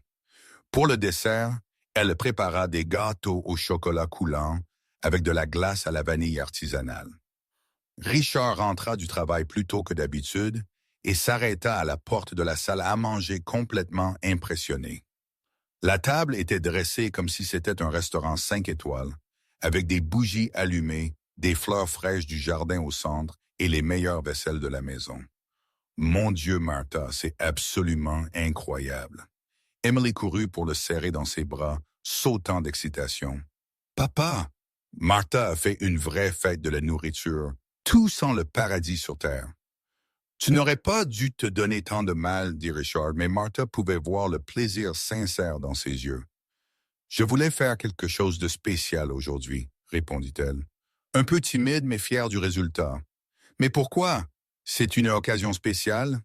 Pour le dessert, elle prépara des gâteaux au chocolat coulant avec de la glace à la vanille artisanale. Richard rentra du travail plus tôt que d'habitude et s'arrêta à la porte de la salle à manger complètement impressionné. La table était dressée comme si c'était un restaurant 5 étoiles, avec des bougies allumées, des fleurs fraîches du jardin au centre et les meilleures vaisselles de la maison. Mon Dieu, Martha, c'est absolument incroyable. Emily courut pour le serrer dans ses bras, sautant d'excitation. « Papa! » Martha a fait une vraie fête de la nourriture, tout sent le paradis sur terre. « Tu n'aurais pas dû te donner tant de mal, dit Richard, mais Martha pouvait voir le plaisir sincère dans ses yeux. « Je voulais faire quelque chose de spécial aujourd'hui, répondit-elle. Un peu timide, mais fière du résultat. Mais pourquoi? C'est une occasion spéciale?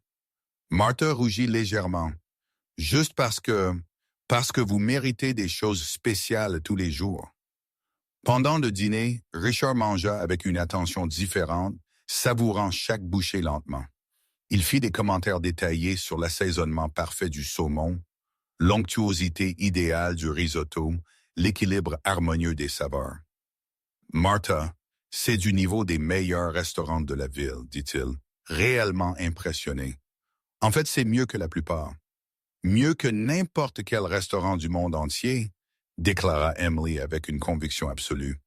Martha rougit légèrement. Juste parce que vous méritez des choses spéciales tous les jours. Pendant le dîner, Richard mangea avec une attention différente, savourant chaque bouchée lentement. Il fit des commentaires détaillés sur l'assaisonnement parfait du saumon, l'onctuosité idéale du risotto, l'équilibre harmonieux des saveurs. Martha, c'est du niveau des meilleurs restaurants de la ville, dit-il, réellement impressionné. En fait, c'est mieux que la plupart. Mieux que n'importe quel restaurant du monde entier, déclara Emily avec une conviction absolue.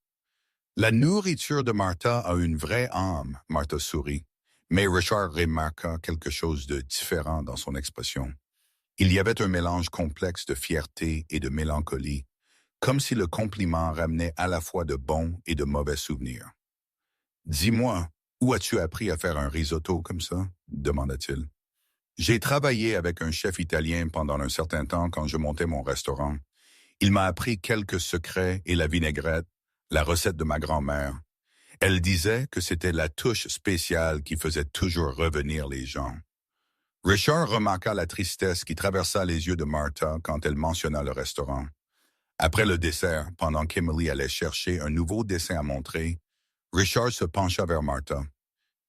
La nourriture de Martha a une vraie âme, Martha sourit, mais Richard remarqua quelque chose de différent dans son expression. Il y avait un mélange complexe de fierté et de mélancolie, comme si le compliment ramenait à la fois de bons et de mauvais souvenirs. « Dis-moi, où as-tu appris à faire un risotto comme ça? » demanda-t-il. « J'ai travaillé avec un chef italien pendant un certain temps quand je montais mon restaurant. Il m'a appris quelques secrets et la vinaigrette, la recette de ma grand-mère. Elle disait que c'était la touche spéciale qui faisait toujours revenir les gens. » Richard remarqua la tristesse qui traversa les yeux de Martha quand elle mentionna le restaurant. Après le dessert, pendant qu'Emily allait chercher un nouveau dessin à montrer, Richard se pencha vers Martha.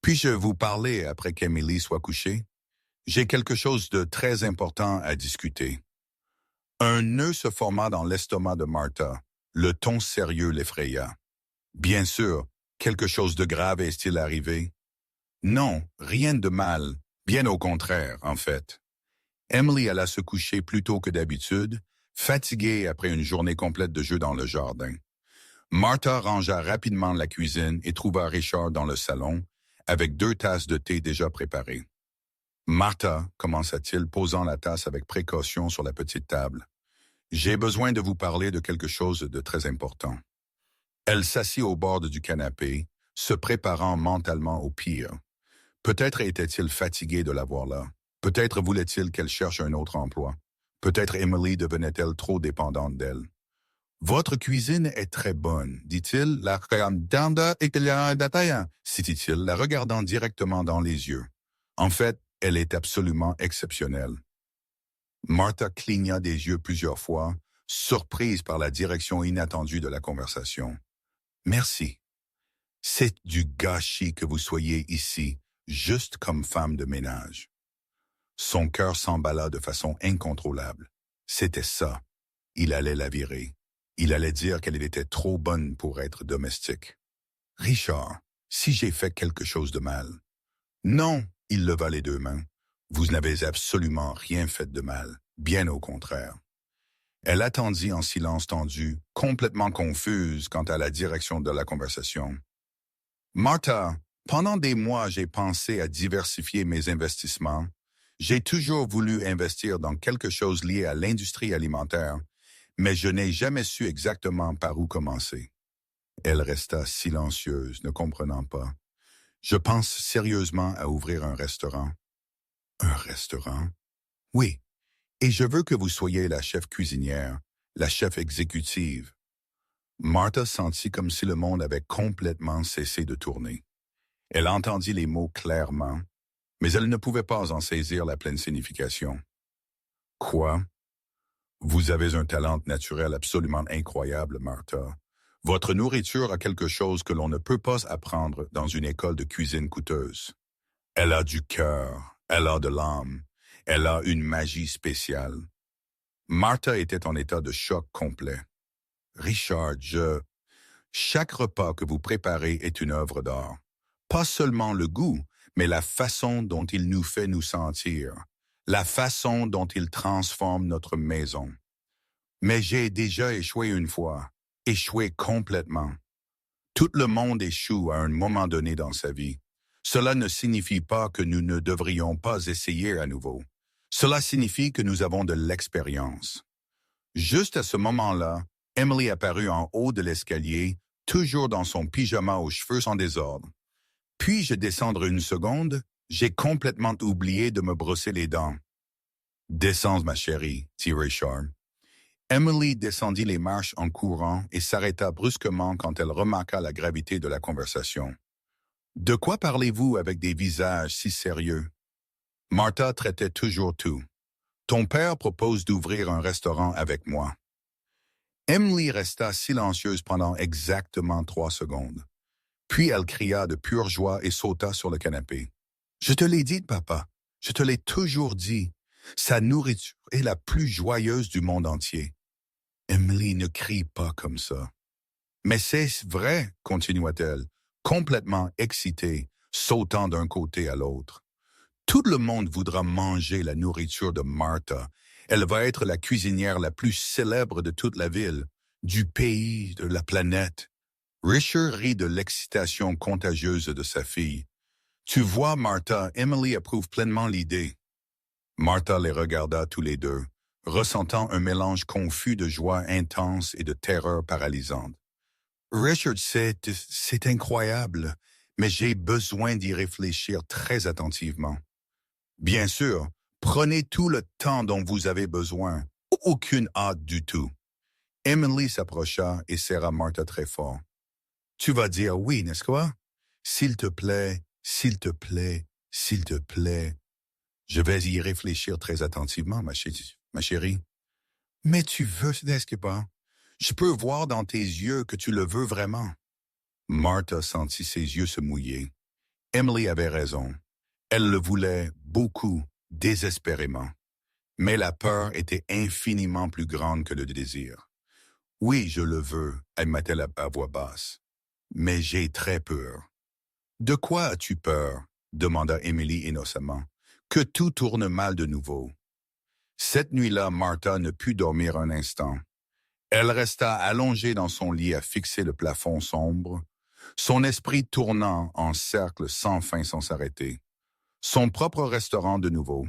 Puis-je vous parler après qu'Emily soit couchée? J'ai quelque chose de très important à discuter. Un nœud se forma dans l'estomac de Martha. Le ton sérieux l'effraya. Bien sûr, quelque chose de grave est-il arrivé? Non, rien de mal. Bien au contraire, en fait. Emily alla se coucher plus tôt que d'habitude, fatiguée après une journée complète de jeu dans le jardin. Martha rangea rapidement la cuisine et trouva Richard dans le salon, avec 2 tasses de thé déjà préparées. Martha, commença-t-il, posant la tasse avec précaution sur la petite table, j'ai besoin de vous parler de quelque chose de très important. Elle s'assit au bord du canapé, se préparant mentalement au pire. Peut-être était-il fatigué de la voir là. Peut-être voulait-il qu'elle cherche un autre emploi. Peut-être Emily devenait-elle trop dépendante d'elle. Votre cuisine est très bonne, dit-il, la regardant dit-il, la regardant directement dans les yeux. En fait, elle est absolument exceptionnelle. Martha cligna des yeux plusieurs fois, surprise par la direction inattendue de la conversation. Merci. C'est du gâchis que vous soyez ici, juste comme femme de ménage. Son cœur s'emballa de façon incontrôlable. C'était ça. Il allait la virer. Il allait dire qu'elle était trop bonne pour être domestique. Richard, si j'ai fait quelque chose de mal. Non, il leva les 2 mains. Vous n'avez absolument rien fait de mal, bien au contraire. Elle attendit en silence tendu, complètement confuse quant à la direction de la conversation. Martha, pendant des mois, j'ai pensé à diversifier mes investissements. J'ai toujours voulu investir dans quelque chose lié à l'industrie alimentaire, mais je n'ai jamais su exactement par où commencer. Elle resta silencieuse, ne comprenant pas. Je pense sérieusement à ouvrir un restaurant. Un restaurant? Oui, et je veux que vous soyez la chef cuisinière, la chef exécutive. Martha sentit comme si le monde avait complètement cessé de tourner. Elle entendit les mots clairement, mais elle ne pouvait pas en saisir la pleine signification. Quoi? Vous avez un talent naturel absolument incroyable, Martha. Votre nourriture a quelque chose que l'on ne peut pas apprendre dans une école de cuisine coûteuse. Elle a du cœur, elle a de l'âme, elle a une magie spéciale. Martha était en état de choc complet. Richard, chaque repas que vous préparez est une œuvre d'art. Pas seulement le goût, mais la façon dont il nous fait nous sentir, la façon dont il transforme notre maison. Mais j'ai déjà échoué une fois, échoué complètement. Tout le monde échoue à un moment donné dans sa vie. Cela ne signifie pas que nous ne devrions pas essayer à nouveau. Cela signifie que nous avons de l'expérience. Juste à ce moment-là, Emily apparut en haut de l'escalier, toujours dans son pyjama aux cheveux en désordre. Puis-je descendre une seconde? J'ai complètement oublié de me brosser les dents. Descends, ma chérie, dit Richard. Emily descendit les marches en courant et s'arrêta brusquement quand elle remarqua la gravité de la conversation. De quoi parlez-vous avec des visages si sérieux? Martha traitait toujours tout. Ton père propose d'ouvrir un restaurant avec moi. Emily resta silencieuse pendant exactement 3 secondes. Puis elle cria de pure joie et sauta sur le canapé. Je te l'ai dit, papa. Je te l'ai toujours dit. Sa nourriture est la plus joyeuse du monde entier. Emily ne crie pas comme ça. Mais c'est vrai, continua-t-elle, complètement excitée, sautant d'un côté à l'autre. Tout le monde voudra manger la nourriture de Martha. Elle va être la cuisinière la plus célèbre de toute la ville, du pays, de la planète. Richard rit de l'excitation contagieuse de sa fille. Tu vois, Martha, Emily approuve pleinement l'idée. Martha les regarda tous les deux, ressentant un mélange confus de joie intense et de terreur paralysante. Richard, c'est incroyable, mais j'ai besoin d'y réfléchir très attentivement. Bien sûr, prenez tout le temps dont vous avez besoin. Aucune hâte du tout. Emily s'approcha et serra Martha très fort. Tu vas dire oui, n'est-ce pas? S'il te plaît, s'il te plaît, s'il te plaît. Je vais y réfléchir très attentivement, ma chérie. Mais tu veux, n'est-ce pas? Je peux voir dans tes yeux que tu le veux vraiment. Martha sentit ses yeux se mouiller. Emily avait raison. Elle le voulait beaucoup, désespérément. Mais la peur était infiniment plus grande que le désir. Oui, je le veux, admet-elle à voix basse. Mais j'ai très peur. De quoi as-tu peur? Demanda Emily innocemment. Que tout tourne mal de nouveau. Cette nuit-là, Martha ne put dormir un instant. Elle resta allongée dans son lit à fixer le plafond sombre, son esprit tournant en cercle sans fin sans s'arrêter. Son propre restaurant de nouveau,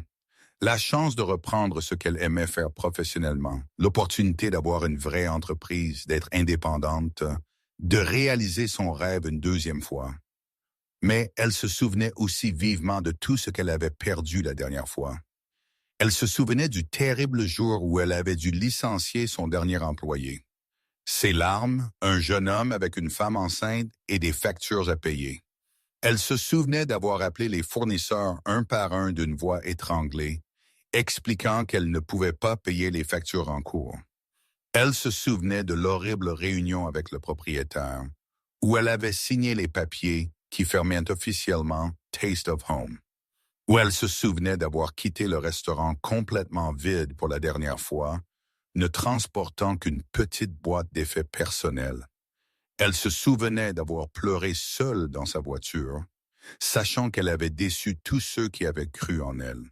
la chance de reprendre ce qu'elle aimait faire professionnellement, l'opportunité d'avoir une vraie entreprise, d'être indépendante, de réaliser son rêve une deuxième fois. Mais elle se souvenait aussi vivement de tout ce qu'elle avait perdu la dernière fois. Elle se souvenait du terrible jour où elle avait dû licencier son dernier employé. Ses larmes, un jeune homme avec une femme enceinte et des factures à payer. Elle se souvenait d'avoir appelé les fournisseurs un par un d'une voix étranglée, expliquant qu'elle ne pouvait pas payer les factures en cours. Elle se souvenait de l'horrible réunion avec le propriétaire, où elle avait signé les papiers qui fermaient officiellement Taste of Home, où elle se souvenait d'avoir quitté le restaurant complètement vide pour la dernière fois, ne transportant qu'une petite boîte d'effets personnels. Elle se souvenait d'avoir pleuré seule dans sa voiture, sachant qu'elle avait déçu tous ceux qui avaient cru en elle.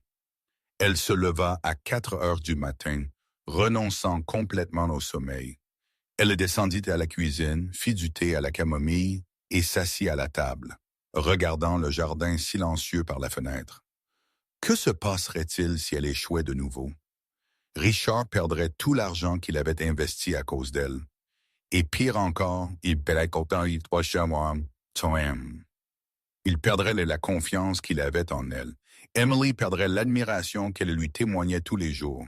Elle se leva à 4 heures du matin, renonçant complètement au sommeil. Elle descendit à la cuisine, fit du thé à la camomille et s'assit à la table, regardant le jardin silencieux par la fenêtre. Que se passerait-il si elle échouait de nouveau? Richard perdrait tout l'argent qu'il avait investi à cause d'elle. Et pire encore, il perdrait Il perdrait la confiance qu'il avait en elle. Emily perdrait l'admiration qu'elle lui témoignait tous les jours.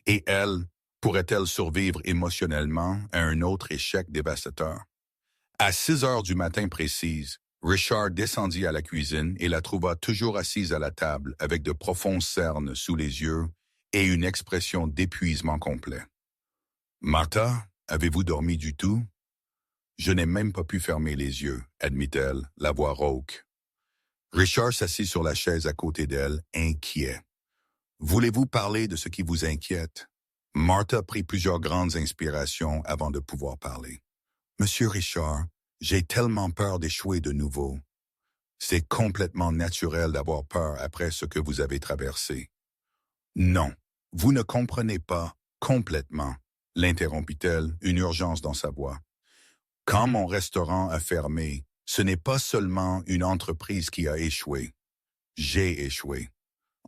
Et elle, pourrait-elle survivre émotionnellement à un autre échec dévastateur? À 6 heures du matin précise, Richard descendit à la cuisine et la trouva toujours assise à la table avec de profondes cernes sous les yeux et une expression d'épuisement complet. « Martha, avez-vous dormi du tout? »« Je n'ai même pas pu fermer les yeux, » admit-elle, la voix rauque. Richard s'assit sur la chaise à côté d'elle, inquiet. « Voulez-vous parler de ce qui vous inquiète? » Martha prit plusieurs grandes inspirations avant de pouvoir parler. « Monsieur Richard, j'ai tellement peur d'échouer de nouveau. C'est complètement naturel d'avoir peur après ce que vous avez traversé. »« Non, vous ne comprenez pas complètement, » l'interrompit-elle, une urgence dans sa voix. « Quand mon restaurant a fermé, ce n'est pas seulement une entreprise qui a échoué. J'ai échoué.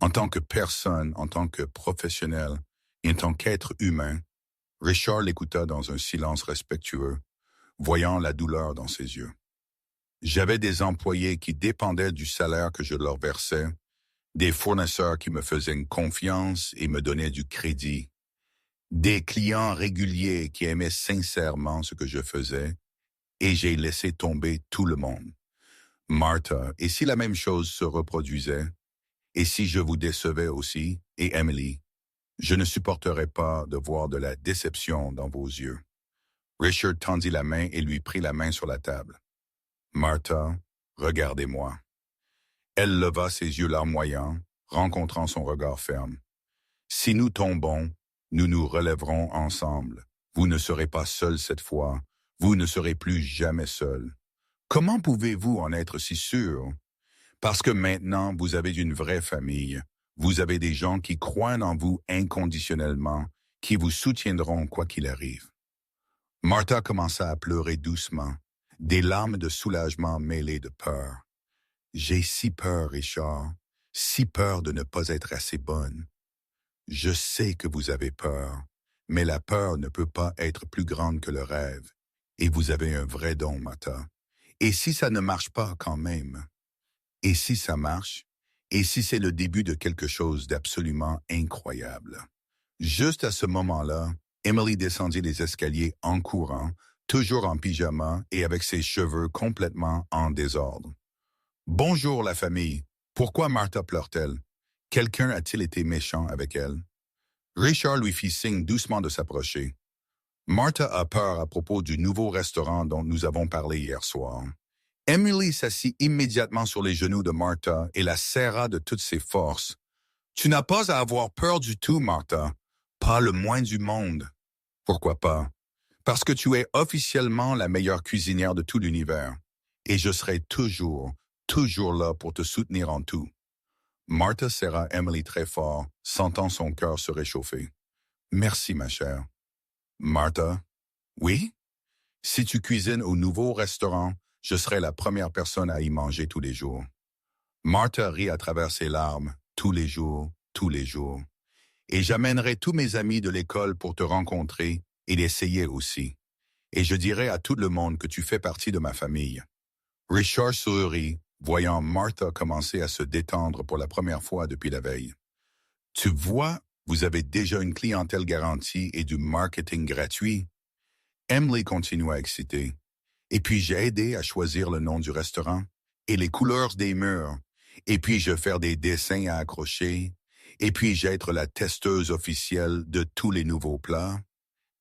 En tant que personne, en tant que professionnel et en tant qu'être humain. » Richard l'écouta dans un silence respectueux, voyant la douleur dans ses yeux. « J'avais des employés qui dépendaient du salaire que je leur versais, des fournisseurs qui me faisaient une confiance et me donnaient du crédit, des clients réguliers qui aimaient sincèrement ce que je faisais, et j'ai laissé tomber tout le monde. Martha, et si la même chose se reproduisait, et si je vous décevais aussi, et Emily, je ne supporterais pas de voir de la déception dans vos yeux. » Richard tendit la main et lui prit la main sur la table. « Martha, regardez-moi. » Elle leva ses yeux larmoyants, rencontrant son regard ferme. « Si nous tombons, nous nous relèverons ensemble. Vous ne serez pas seul cette fois. Vous ne serez plus jamais seul. Comment pouvez-vous en être si sûr? Parce que maintenant, vous avez une vraie famille. Vous avez des gens qui croient en vous inconditionnellement, qui vous soutiendront quoi qu'il arrive. » Martha commença à pleurer doucement, des larmes de soulagement mêlées de peur. « J'ai si peur, Richard, si peur de ne pas être assez bonne. Je sais que vous avez peur, mais la peur ne peut pas être plus grande que le rêve. Et vous avez un vrai don, Martha. Et si ça ne marche pas quand même? Et si ça marche? Et si c'est le début de quelque chose d'absolument incroyable? » Juste à ce moment-là, Emily descendit les escaliers en courant, toujours en pyjama et avec ses cheveux complètement en désordre. « Bonjour la famille. Pourquoi Martha pleure-t-elle? Quelqu'un a-t-il été méchant avec elle? » Richard lui fit signe doucement de s'approcher. « Martha a peur à propos du nouveau restaurant dont nous avons parlé hier soir. Emily s'assit immédiatement sur les genoux de Martha et la serra de toutes ses forces. Tu n'as pas à avoir peur du tout, Martha. Pas le moins du monde. Pourquoi pas? Parce que tu es officiellement la meilleure cuisinière de tout l'univers. Et je serai toujours, toujours là pour te soutenir en tout. Martha serra Emily très fort, sentant son cœur se réchauffer. Merci, ma chère. Martha? Oui? Si tu cuisines au nouveau restaurant, je serai la première personne à y manger tous les jours. Martha rit à travers ses larmes, tous les jours, tous les jours. Et j'amènerai tous mes amis de l'école pour te rencontrer et l'essayer aussi. Et je dirai à tout le monde que tu fais partie de ma famille. Richard sourit, voyant Martha commencer à se détendre pour la première fois depuis la veille. Tu vois, vous avez déjà une clientèle garantie et du marketing gratuit. Emily continua excitée. Et puis j'ai aidé à choisir le nom du restaurant et les couleurs des murs. Et puis je faire des dessins à accrocher. Et puis j'ai être la testeuse officielle de tous les nouveaux plats.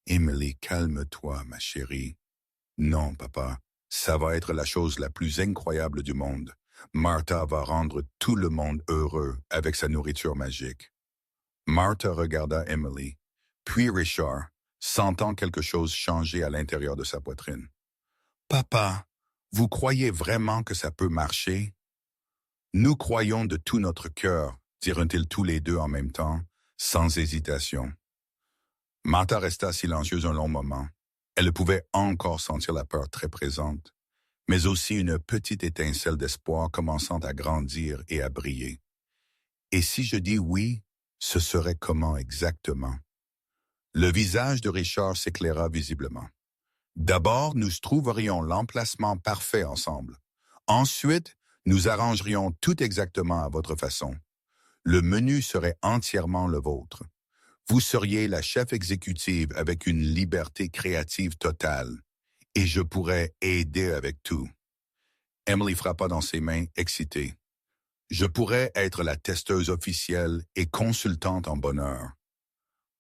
Emily, calme-toi, ma chérie. Non, papa, ça va être la chose la plus incroyable du monde. Martha va rendre tout le monde heureux avec sa nourriture magique. Martha regarda Emily, puis Richard, sentant quelque chose changer à l'intérieur de sa poitrine. Papa, vous croyez vraiment que ça peut marcher? Nous croyons de tout notre cœur, dirent-ils tous les deux en même temps, sans hésitation. Martha resta silencieuse un long moment. Elle pouvait encore sentir la peur très présente, mais aussi une petite étincelle d'espoir commençant à grandir et à briller. Et si je dis oui, ce serait comment exactement? Le visage de Richard s'éclaira visiblement. D'abord, nous trouverions l'emplacement parfait ensemble. Ensuite, nous arrangerions tout exactement à votre façon. Le menu serait entièrement le vôtre. Vous seriez la chef exécutive avec une liberté créative totale. Et je pourrais aider avec tout. Emily frappa dans ses mains, excitée. Je pourrais être la testeuse officielle et consultante en bonheur.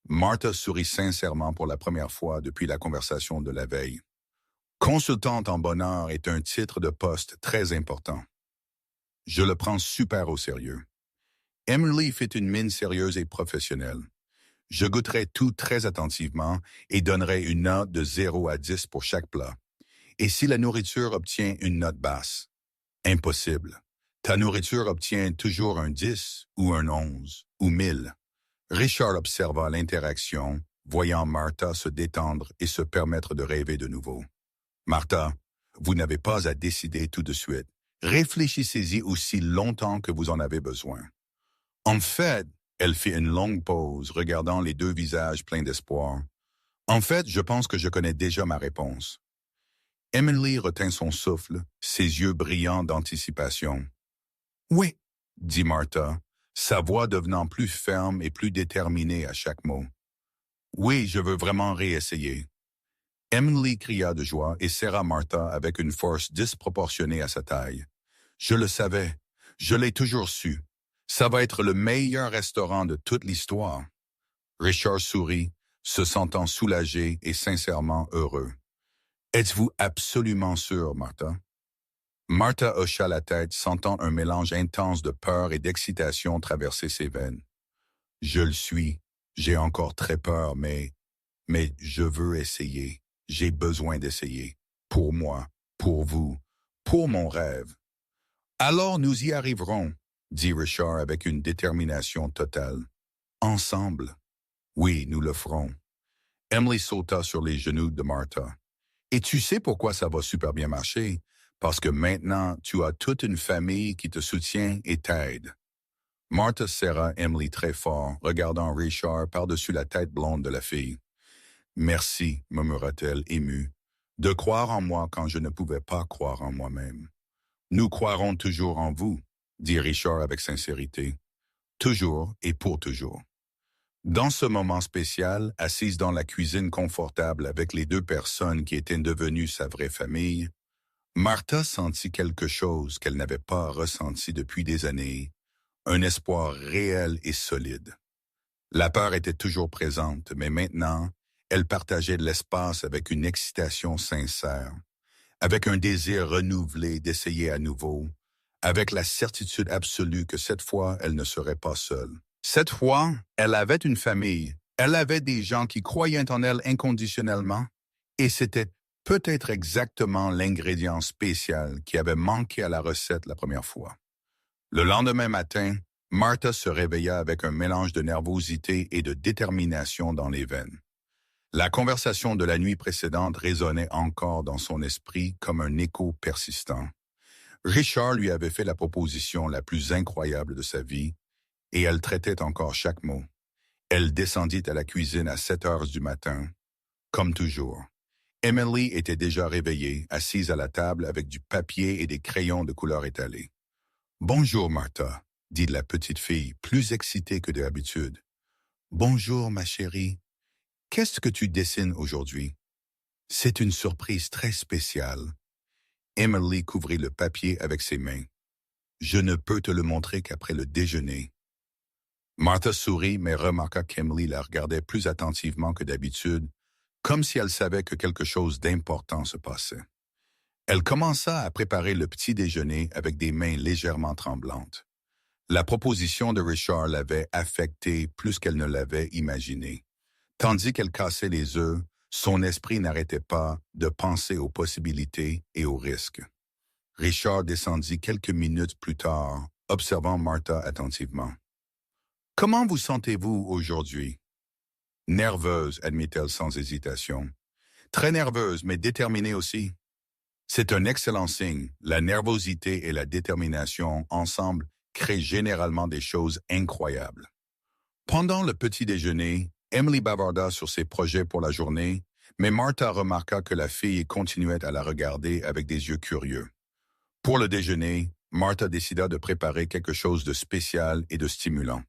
Martha sourit sincèrement pour la première fois depuis la conversation de la veille. Consultante en bonheur est un titre de poste très important. Je le prends super au sérieux. Emily fit une mine sérieuse et professionnelle. Je goûterai tout très attentivement et donnerai une note de 0 à 10 pour chaque plat. Et si la nourriture obtient une note basse? Impossible. Ta nourriture obtient toujours un 10 ou un 11 ou 1000. Richard observa l'interaction, voyant Martha se détendre et se permettre de rêver de nouveau. Martha, vous n'avez pas à décider tout de suite. Réfléchissez-y aussi longtemps que vous en avez besoin. En fait, elle fit une longue pause, regardant les deux visages pleins d'espoir. En fait, je pense que je connais déjà ma réponse. Emily retint son souffle, ses yeux brillants d'anticipation. Oui, dit Martha, sa voix devenant plus ferme et plus déterminée à chaque mot. Oui, je veux vraiment réessayer. Emily cria de joie et serra Martha avec une force disproportionnée à sa taille. Je le savais, je l'ai toujours su. Ça va être le meilleur restaurant de toute l'histoire. Richard sourit, se sentant soulagé et sincèrement heureux. Êtes-vous absolument sûr, Martha? Martha hocha la tête, sentant un mélange intense de peur et d'excitation traverser ses veines. Je le suis. J'ai encore très peur, mais je veux essayer. J'ai besoin d'essayer. Pour moi, pour vous, pour mon rêve. Alors nous y arriverons, dit Richard avec une détermination totale. Ensemble. Oui, nous le ferons. Emily sauta sur les genoux de Martha. Et tu sais pourquoi ça va super bien marcher? Parce que maintenant, tu as toute une famille qui te soutient et t'aide. Martha serra Emily très fort, regardant Richard par-dessus la tête blonde de la fille. Merci, murmura-t-elle émue, de croire en moi quand je ne pouvais pas croire en moi-même. Nous croirons toujours en vous, dit Richard avec sincérité. Toujours et pour toujours. Dans ce moment spécial, assise dans la cuisine confortable avec les deux personnes qui étaient devenues sa vraie famille, Martha sentit quelque chose qu'elle n'avait pas ressenti depuis des années, un espoir réel et solide. La peur était toujours présente, mais maintenant, elle partageait de l'espace avec une excitation sincère. avec un désir renouvelé d'essayer à nouveau, avec la certitude absolue que cette fois, elle ne serait pas seule. Cette fois, elle avait une famille, elle avait des gens qui croyaient en elle inconditionnellement, et c'était peut-être exactement l'ingrédient spécial qui avait manqué à la recette la première fois. Le lendemain matin, Martha se réveilla avec un mélange de nervosité et de détermination dans les veines. La conversation de la nuit précédente résonnait encore dans son esprit comme un écho persistant. Richard lui avait fait la proposition la plus incroyable de sa vie, et elle traitait encore chaque mot. Elle descendit à la cuisine à 7 heures du matin, comme toujours. Emily était déjà réveillée, assise à la table avec du papier et des crayons de couleur étalés. « Bonjour, Martha », dit la petite fille, plus excitée que d'habitude. « Bonjour, ma chérie. Qu'est-ce que tu dessines aujourd'hui? » « C'est une surprise très spéciale. » Emily couvrit le papier avec ses mains. « Je ne peux te le montrer qu'après le déjeuner. » Martha sourit, mais remarqua qu'Emily la regardait plus attentivement que d'habitude, comme si elle savait que quelque chose d'important se passait. Elle commença à préparer le petit déjeuner avec des mains légèrement tremblantes. La proposition de Richard l'avait affectée plus qu'elle ne l'avait imaginé. Tandis qu'elle cassait les œufs, son esprit n'arrêtait pas de penser aux possibilités et aux risques. Richard descendit quelques minutes plus tard, observant Martha attentivement. « Comment vous sentez-vous aujourd'hui? » « Nerveuse, admit-elle sans hésitation. « Très nerveuse, mais déterminée aussi. » C'est un excellent signe. La nervosité et la détermination, ensemble, créent généralement des choses incroyables. Pendant le petit déjeuner, Emily bavarda sur ses projets pour la journée, mais Martha remarqua que la fille continuait à la regarder avec des yeux curieux. Pour le déjeuner, Martha décida de préparer quelque chose de spécial et de stimulant.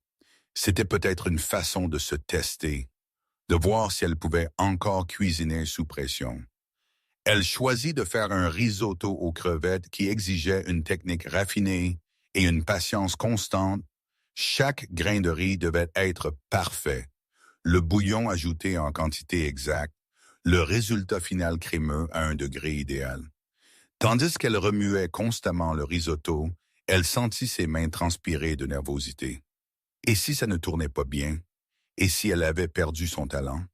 C'était peut-être une façon de se tester, de voir si elle pouvait encore cuisiner sous pression. Elle choisit de faire un risotto aux crevettes qui exigeait une technique raffinée et une patience constante. Chaque grain de riz devait être parfait, le bouillon ajouté en quantité exacte, le résultat final crémeux à un degré idéal. Tandis qu'elle remuait constamment le risotto, elle sentit ses mains transpirer de nervosité. Et si ça ne tournait pas bien? Et si elle avait perdu son talent?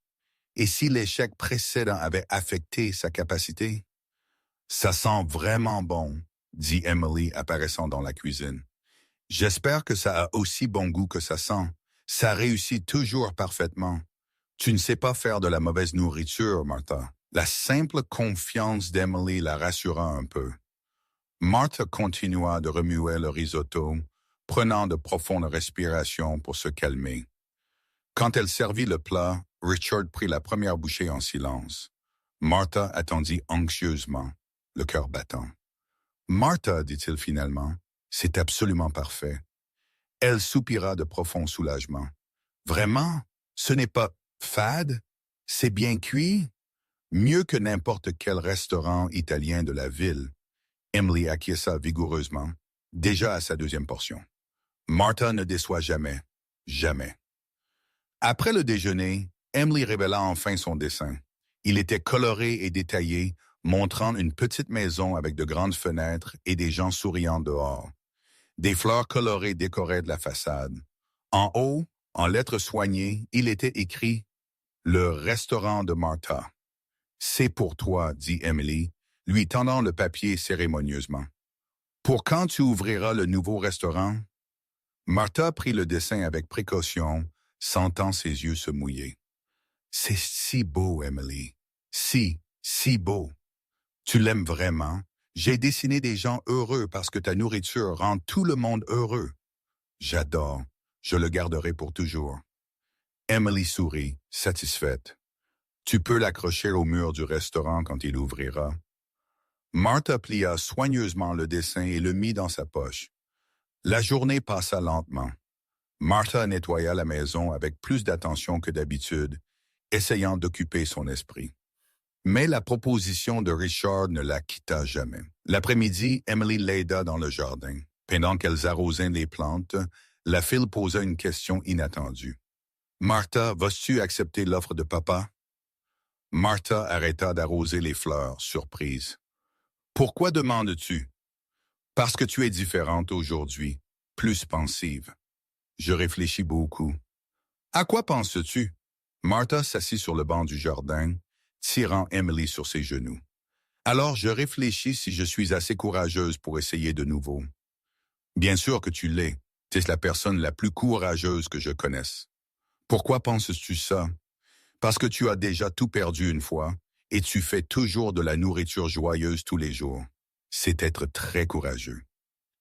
Et si l'échec précédent avait affecté sa capacité? « Ça sent vraiment bon », dit Emily apparaissant dans la cuisine. « J'espère que ça a aussi bon goût que ça sent. Ça réussit toujours parfaitement. Tu ne sais pas faire de la mauvaise nourriture, Martha. » La simple confiance d'Emily la rassura un peu. Martha continua de remuer le risotto, prenant de profondes respirations pour se calmer. Quand elle servit le plat, Richard prit la première bouchée en silence. Martha attendit anxieusement, le cœur battant. « Martha, dit-il finalement, c'est absolument parfait. » Elle soupira de profond soulagement. « Vraiment? Ce n'est pas fade? C'est bien cuit? » Mieux que n'importe quel restaurant italien de la ville. Emily acquiesça vigoureusement, déjà à sa deuxième portion. Martha ne déçoit jamais, jamais. Après le déjeuner, Emily révéla enfin son dessin. Il était coloré et détaillé, montrant une petite maison avec de grandes fenêtres et des gens souriant dehors. Des fleurs colorées décoraient de la façade. En haut, en lettres soignées, il était écrit « Le restaurant de Martha ». « C'est pour toi, dit Emily, lui tendant le papier cérémonieusement. « Pour quand tu ouvriras le nouveau restaurant? » Martha prit le dessin avec précaution, sentant ses yeux se mouiller. « C'est si beau, Emily. Si beau. Tu l'aimes vraiment? J'ai dessiné des gens heureux parce que ta nourriture rend tout le monde heureux. J'adore. Je le garderai pour toujours. » Emily sourit, satisfaite. « Tu peux l'accrocher au mur du restaurant quand il ouvrira. » Martha plia soigneusement le dessin et le mit dans sa poche. La journée passa lentement. Martha nettoya la maison avec plus d'attention que d'habitude, essayant d'occuper son esprit. Mais la proposition de Richard ne la quitta jamais. L'après-midi, Emily l'aida dans le jardin. Pendant qu'elles arrosaient les plantes, la fille posa une question inattendue. « Martha, vas-tu accepter l'offre de papa? » Martha arrêta d'arroser les fleurs, surprise. Pourquoi demandes-tu? Parce que tu es différente aujourd'hui, plus pensive. Je réfléchis beaucoup. À quoi penses-tu? Martha s'assit sur le banc du jardin, tirant Emily sur ses genoux. Alors je réfléchis si je suis assez courageuse pour essayer de nouveau. Bien sûr que tu l'es. Tu es la personne la plus courageuse que je connaisse. Pourquoi penses-tu ça? Parce que tu as déjà tout perdu une fois et tu fais toujours de la nourriture joyeuse tous les jours. C'est être très courageux.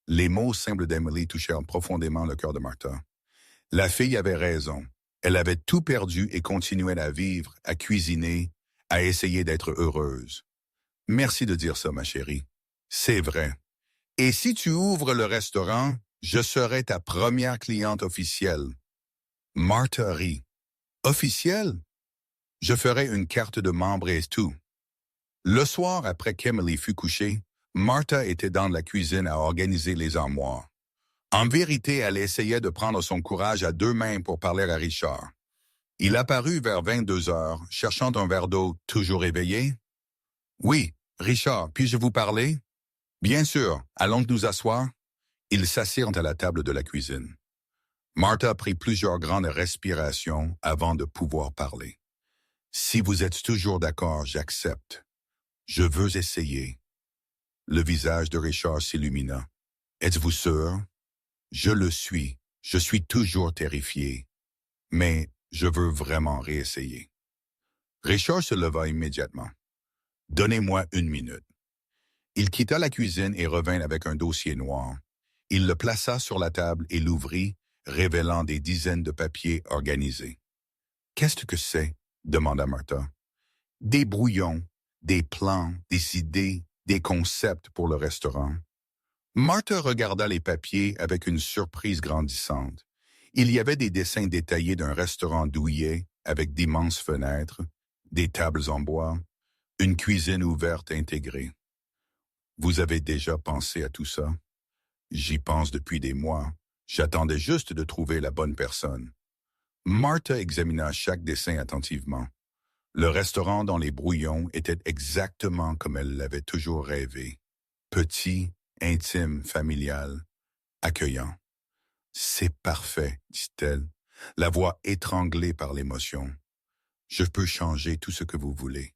Les mots simples d'Emily touchèrent profondément le cœur de Martha. La fille avait raison. Elle avait tout perdu et continuait à vivre, à cuisiner, à essayer d'être heureuse. Merci de dire ça, ma chérie. C'est vrai. Et si tu ouvres le restaurant, je serai ta première cliente officielle. Martha rit. Officielle? Je ferai une carte de membre et tout. Le soir, après qu'Emily fut couchée, Martha était dans la cuisine à organiser les armoires. En vérité, elle essayait de prendre son courage à deux mains pour parler à Richard. Il apparut vers 22 heures, cherchant un verre d'eau, toujours éveillé. « Oui, Richard, puis-je vous parler? »« Bien sûr, allons nous asseoir. » Ils s'assirent à la table de la cuisine. Martha prit plusieurs grandes respirations avant de pouvoir parler. « Si vous êtes toujours d'accord, j'accepte. Je veux essayer. » Le visage de Richard s'illumina. « Êtes-vous sûr? »« Je le suis. Je suis toujours terrifié. Mais je veux vraiment réessayer. » Richard se leva immédiatement. « Donnez-moi une minute. » Il quitta la cuisine et revint avec un dossier noir. Il le plaça sur la table et l'ouvrit, révélant des dizaines de papiers organisés. « Qu'est-ce que c'est? » demanda Martha. « Des brouillons, des plans, des idées, des concepts pour le restaurant. » Martha regarda les papiers avec une surprise grandissante. Il y avait des dessins détaillés d'un restaurant douillet avec d'immenses fenêtres, des tables en bois, une cuisine ouverte intégrée. « Vous avez déjà pensé à tout ça? »« J'y pense depuis des mois. J'attendais juste de trouver la bonne personne. » Martha examina chaque dessin attentivement. Le restaurant dans les brouillons était exactement comme elle l'avait toujours rêvé. Petit, intime, familial, accueillant. « C'est parfait, dit-elle, la voix étranglée par l'émotion. Je peux changer tout ce que vous voulez.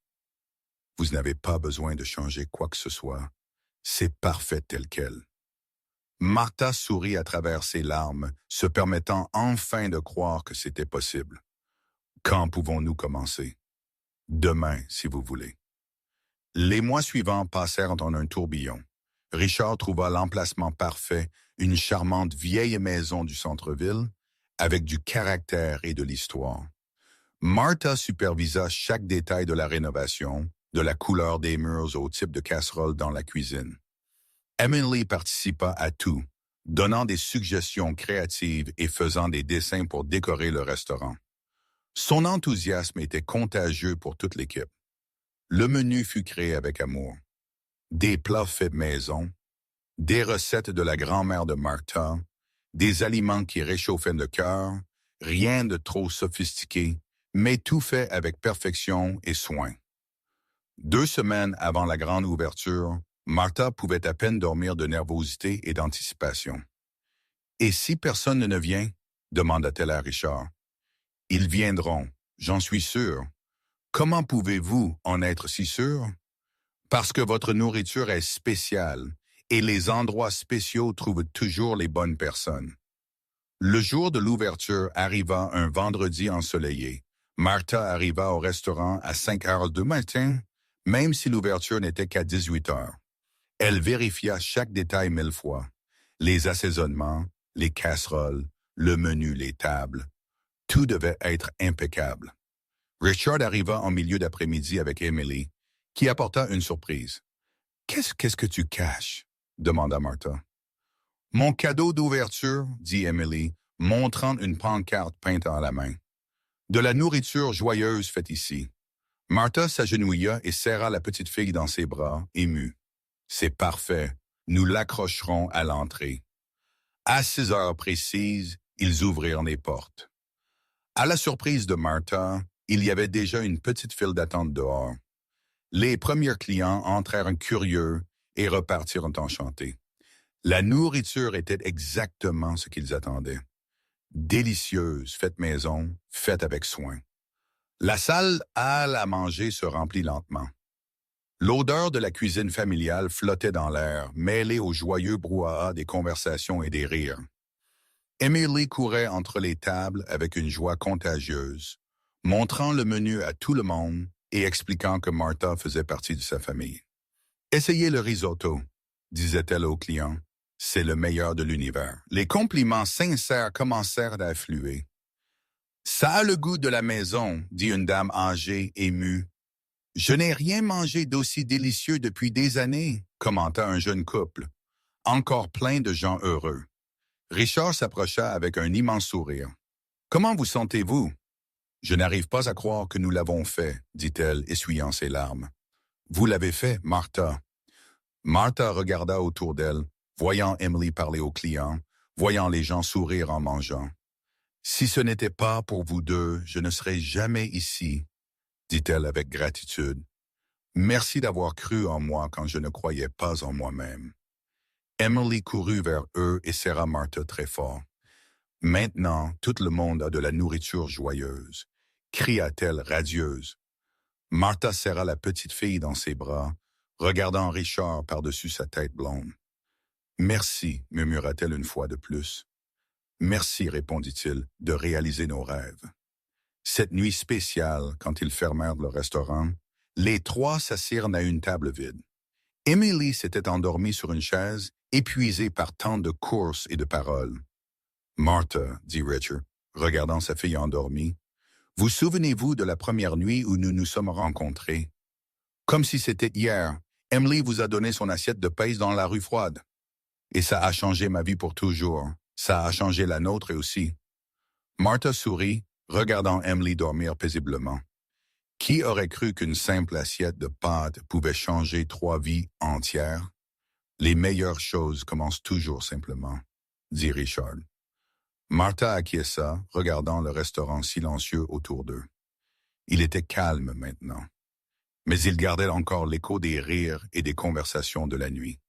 Vous n'avez pas besoin de changer quoi que ce soit. C'est parfait tel quel. » Martha sourit à travers ses larmes, se permettant enfin de croire que c'était possible. « Quand pouvons-nous commencer? »« Demain, si vous voulez. » Les mois suivants passèrent en un tourbillon. Richard trouva l'emplacement parfait, une charmante vieille maison du centre-ville, avec du caractère et de l'histoire. Martha supervisa chaque détail de la rénovation, de la couleur des murs au type de casserole dans la cuisine. Emily participa à tout, donnant des suggestions créatives et faisant des dessins pour décorer le restaurant. Son enthousiasme était contagieux pour toute l'équipe. Le menu fut créé avec amour. Des plats faits maison, des recettes de la grand-mère de Martha, des aliments qui réchauffaient le cœur, rien de trop sophistiqué, mais tout fait avec perfection et soin. 2 semaines avant la grande ouverture, Martha pouvait à peine dormir de nervosité et d'anticipation. « Et si personne ne vient? » demanda-t-elle à Richard. « Ils viendront, j'en suis sûr. Comment pouvez-vous en être si sûr? Parce que votre nourriture est spéciale et les endroits spéciaux trouvent toujours les bonnes personnes. » Le jour de l'ouverture arriva un vendredi ensoleillé. Martha arriva au restaurant à 5 heures du matin, même si l'ouverture n'était qu'à 18 heures. Elle vérifia chaque détail 1000 fois. Les assaisonnements, les casseroles, le menu, les tables. Tout devait être impeccable. Richard arriva en milieu d'après-midi avec Emily, qui apporta une surprise. « Qu'est-ce que tu caches? » demanda Martha. « Mon cadeau d'ouverture, » dit Emily, montrant une pancarte peinte à la main. « De la nourriture joyeuse faite ici. » Martha s'agenouilla et serra la petite fille dans ses bras, émue. « C'est parfait. Nous l'accrocherons à l'entrée. » À 6 heures précises, ils ouvrirent les portes. À la surprise de Martha, il y avait déjà une petite file d'attente dehors. Les premiers clients entrèrent curieux, et repartirent enchantés. La nourriture était exactement ce qu'ils attendaient. Délicieuse, faite maison, faite avec soin. La salle à manger se remplit lentement. L'odeur de la cuisine familiale flottait dans l'air, mêlée au joyeux brouhaha des conversations et des rires. Emily courait entre les tables avec une joie contagieuse, montrant le menu à tout le monde et expliquant que Martha faisait partie de sa famille. « Essayez le risotto », disait-elle aux clients. « C'est le meilleur de l'univers. » Les compliments sincères commencèrent à affluer. « Ça a le goût de la maison », dit une dame âgée, émue. « Je n'ai rien mangé d'aussi délicieux depuis des années », commenta un jeune couple, encore plein de gens heureux. Richard s'approcha avec un immense sourire. « Comment vous sentez-vous? »« Je n'arrive pas à croire que nous l'avons fait, » dit-elle, essuyant ses larmes. « Vous l'avez fait, Martha. » Martha regarda autour d'elle, voyant Emily parler aux clients, voyant les gens sourire en mangeant. « Si ce n'était pas pour vous deux, je ne serais jamais ici, » dit-elle avec gratitude. « Merci d'avoir cru en moi quand je ne croyais pas en moi-même. » Emily courut vers eux et serra Martha très fort. « Maintenant, tout le monde a de la nourriture joyeuse, » cria-t-elle radieuse. Martha serra la petite fille dans ses bras, regardant Richard par-dessus sa tête blonde. « Merci, » murmura-t-elle une fois de plus. « Merci, » répondit-il, « de réaliser nos rêves. » Cette nuit spéciale, quand ils fermèrent le restaurant, les trois s'assirent à une table vide. Emily s'était endormie sur une chaise, épuisée par tant de courses et de paroles. « Martha, » dit Richard, regardant sa fille endormie, « vous souvenez-vous de la première nuit où nous nous sommes rencontrés? Comme si c'était hier, Emily vous a donné son assiette de pêche dans la rue froide. Et ça a changé ma vie pour toujours. Ça a changé la nôtre aussi. » Martha sourit, regardant Emily dormir paisiblement. Qui aurait cru qu'une simple assiette de pâtes pouvait changer 3 vies entières? Les meilleures choses commencent toujours simplement, dit Richard. Martha acquiesça, regardant le restaurant silencieux autour d'eux. Il était calme maintenant, mais il gardait encore l'écho des rires et des conversations de la nuit.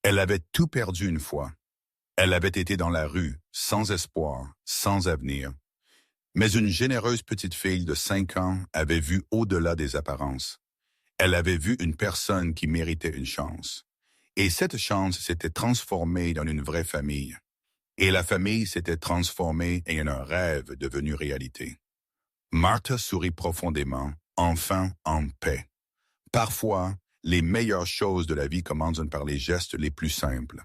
Elle avait tout perdu une fois. Elle avait été dans la rue, sans espoir, sans avenir. Mais une généreuse petite fille de 5 ans avait vu au-delà des apparences. Elle avait vu une personne qui méritait une chance. Et cette chance s'était transformée dans une vraie famille. Et la famille s'était transformée en un rêve devenu réalité. Martha sourit profondément, enfin en paix. Parfois, les meilleures choses de la vie commencent par les gestes les plus simples.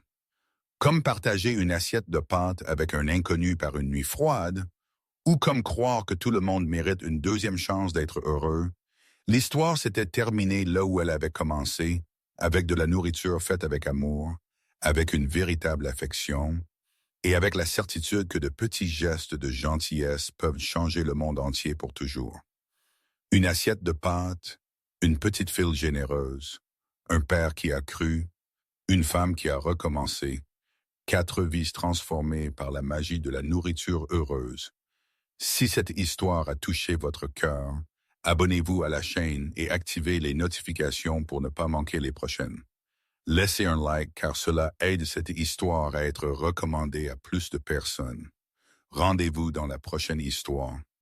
Comme partager une assiette de pâtes avec un inconnu par une nuit froide, ou comme croire que tout le monde mérite une deuxième chance d'être heureux, l'histoire s'était terminée là où elle avait commencé, avec de la nourriture faite avec amour, avec une véritable affection, et avec la certitude que de petits gestes de gentillesse peuvent changer le monde entier pour toujours. Une assiette de pâtes, une petite fille généreuse, un père qui a cru, une femme qui a recommencé, 4 vies transformées par la magie de la nourriture heureuse. Si cette histoire a touché votre cœur, abonnez-vous à la chaîne et activez les notifications pour ne pas manquer les prochaines. Laissez un like car cela aide cette histoire à être recommandée à plus de personnes. Rendez-vous dans la prochaine histoire.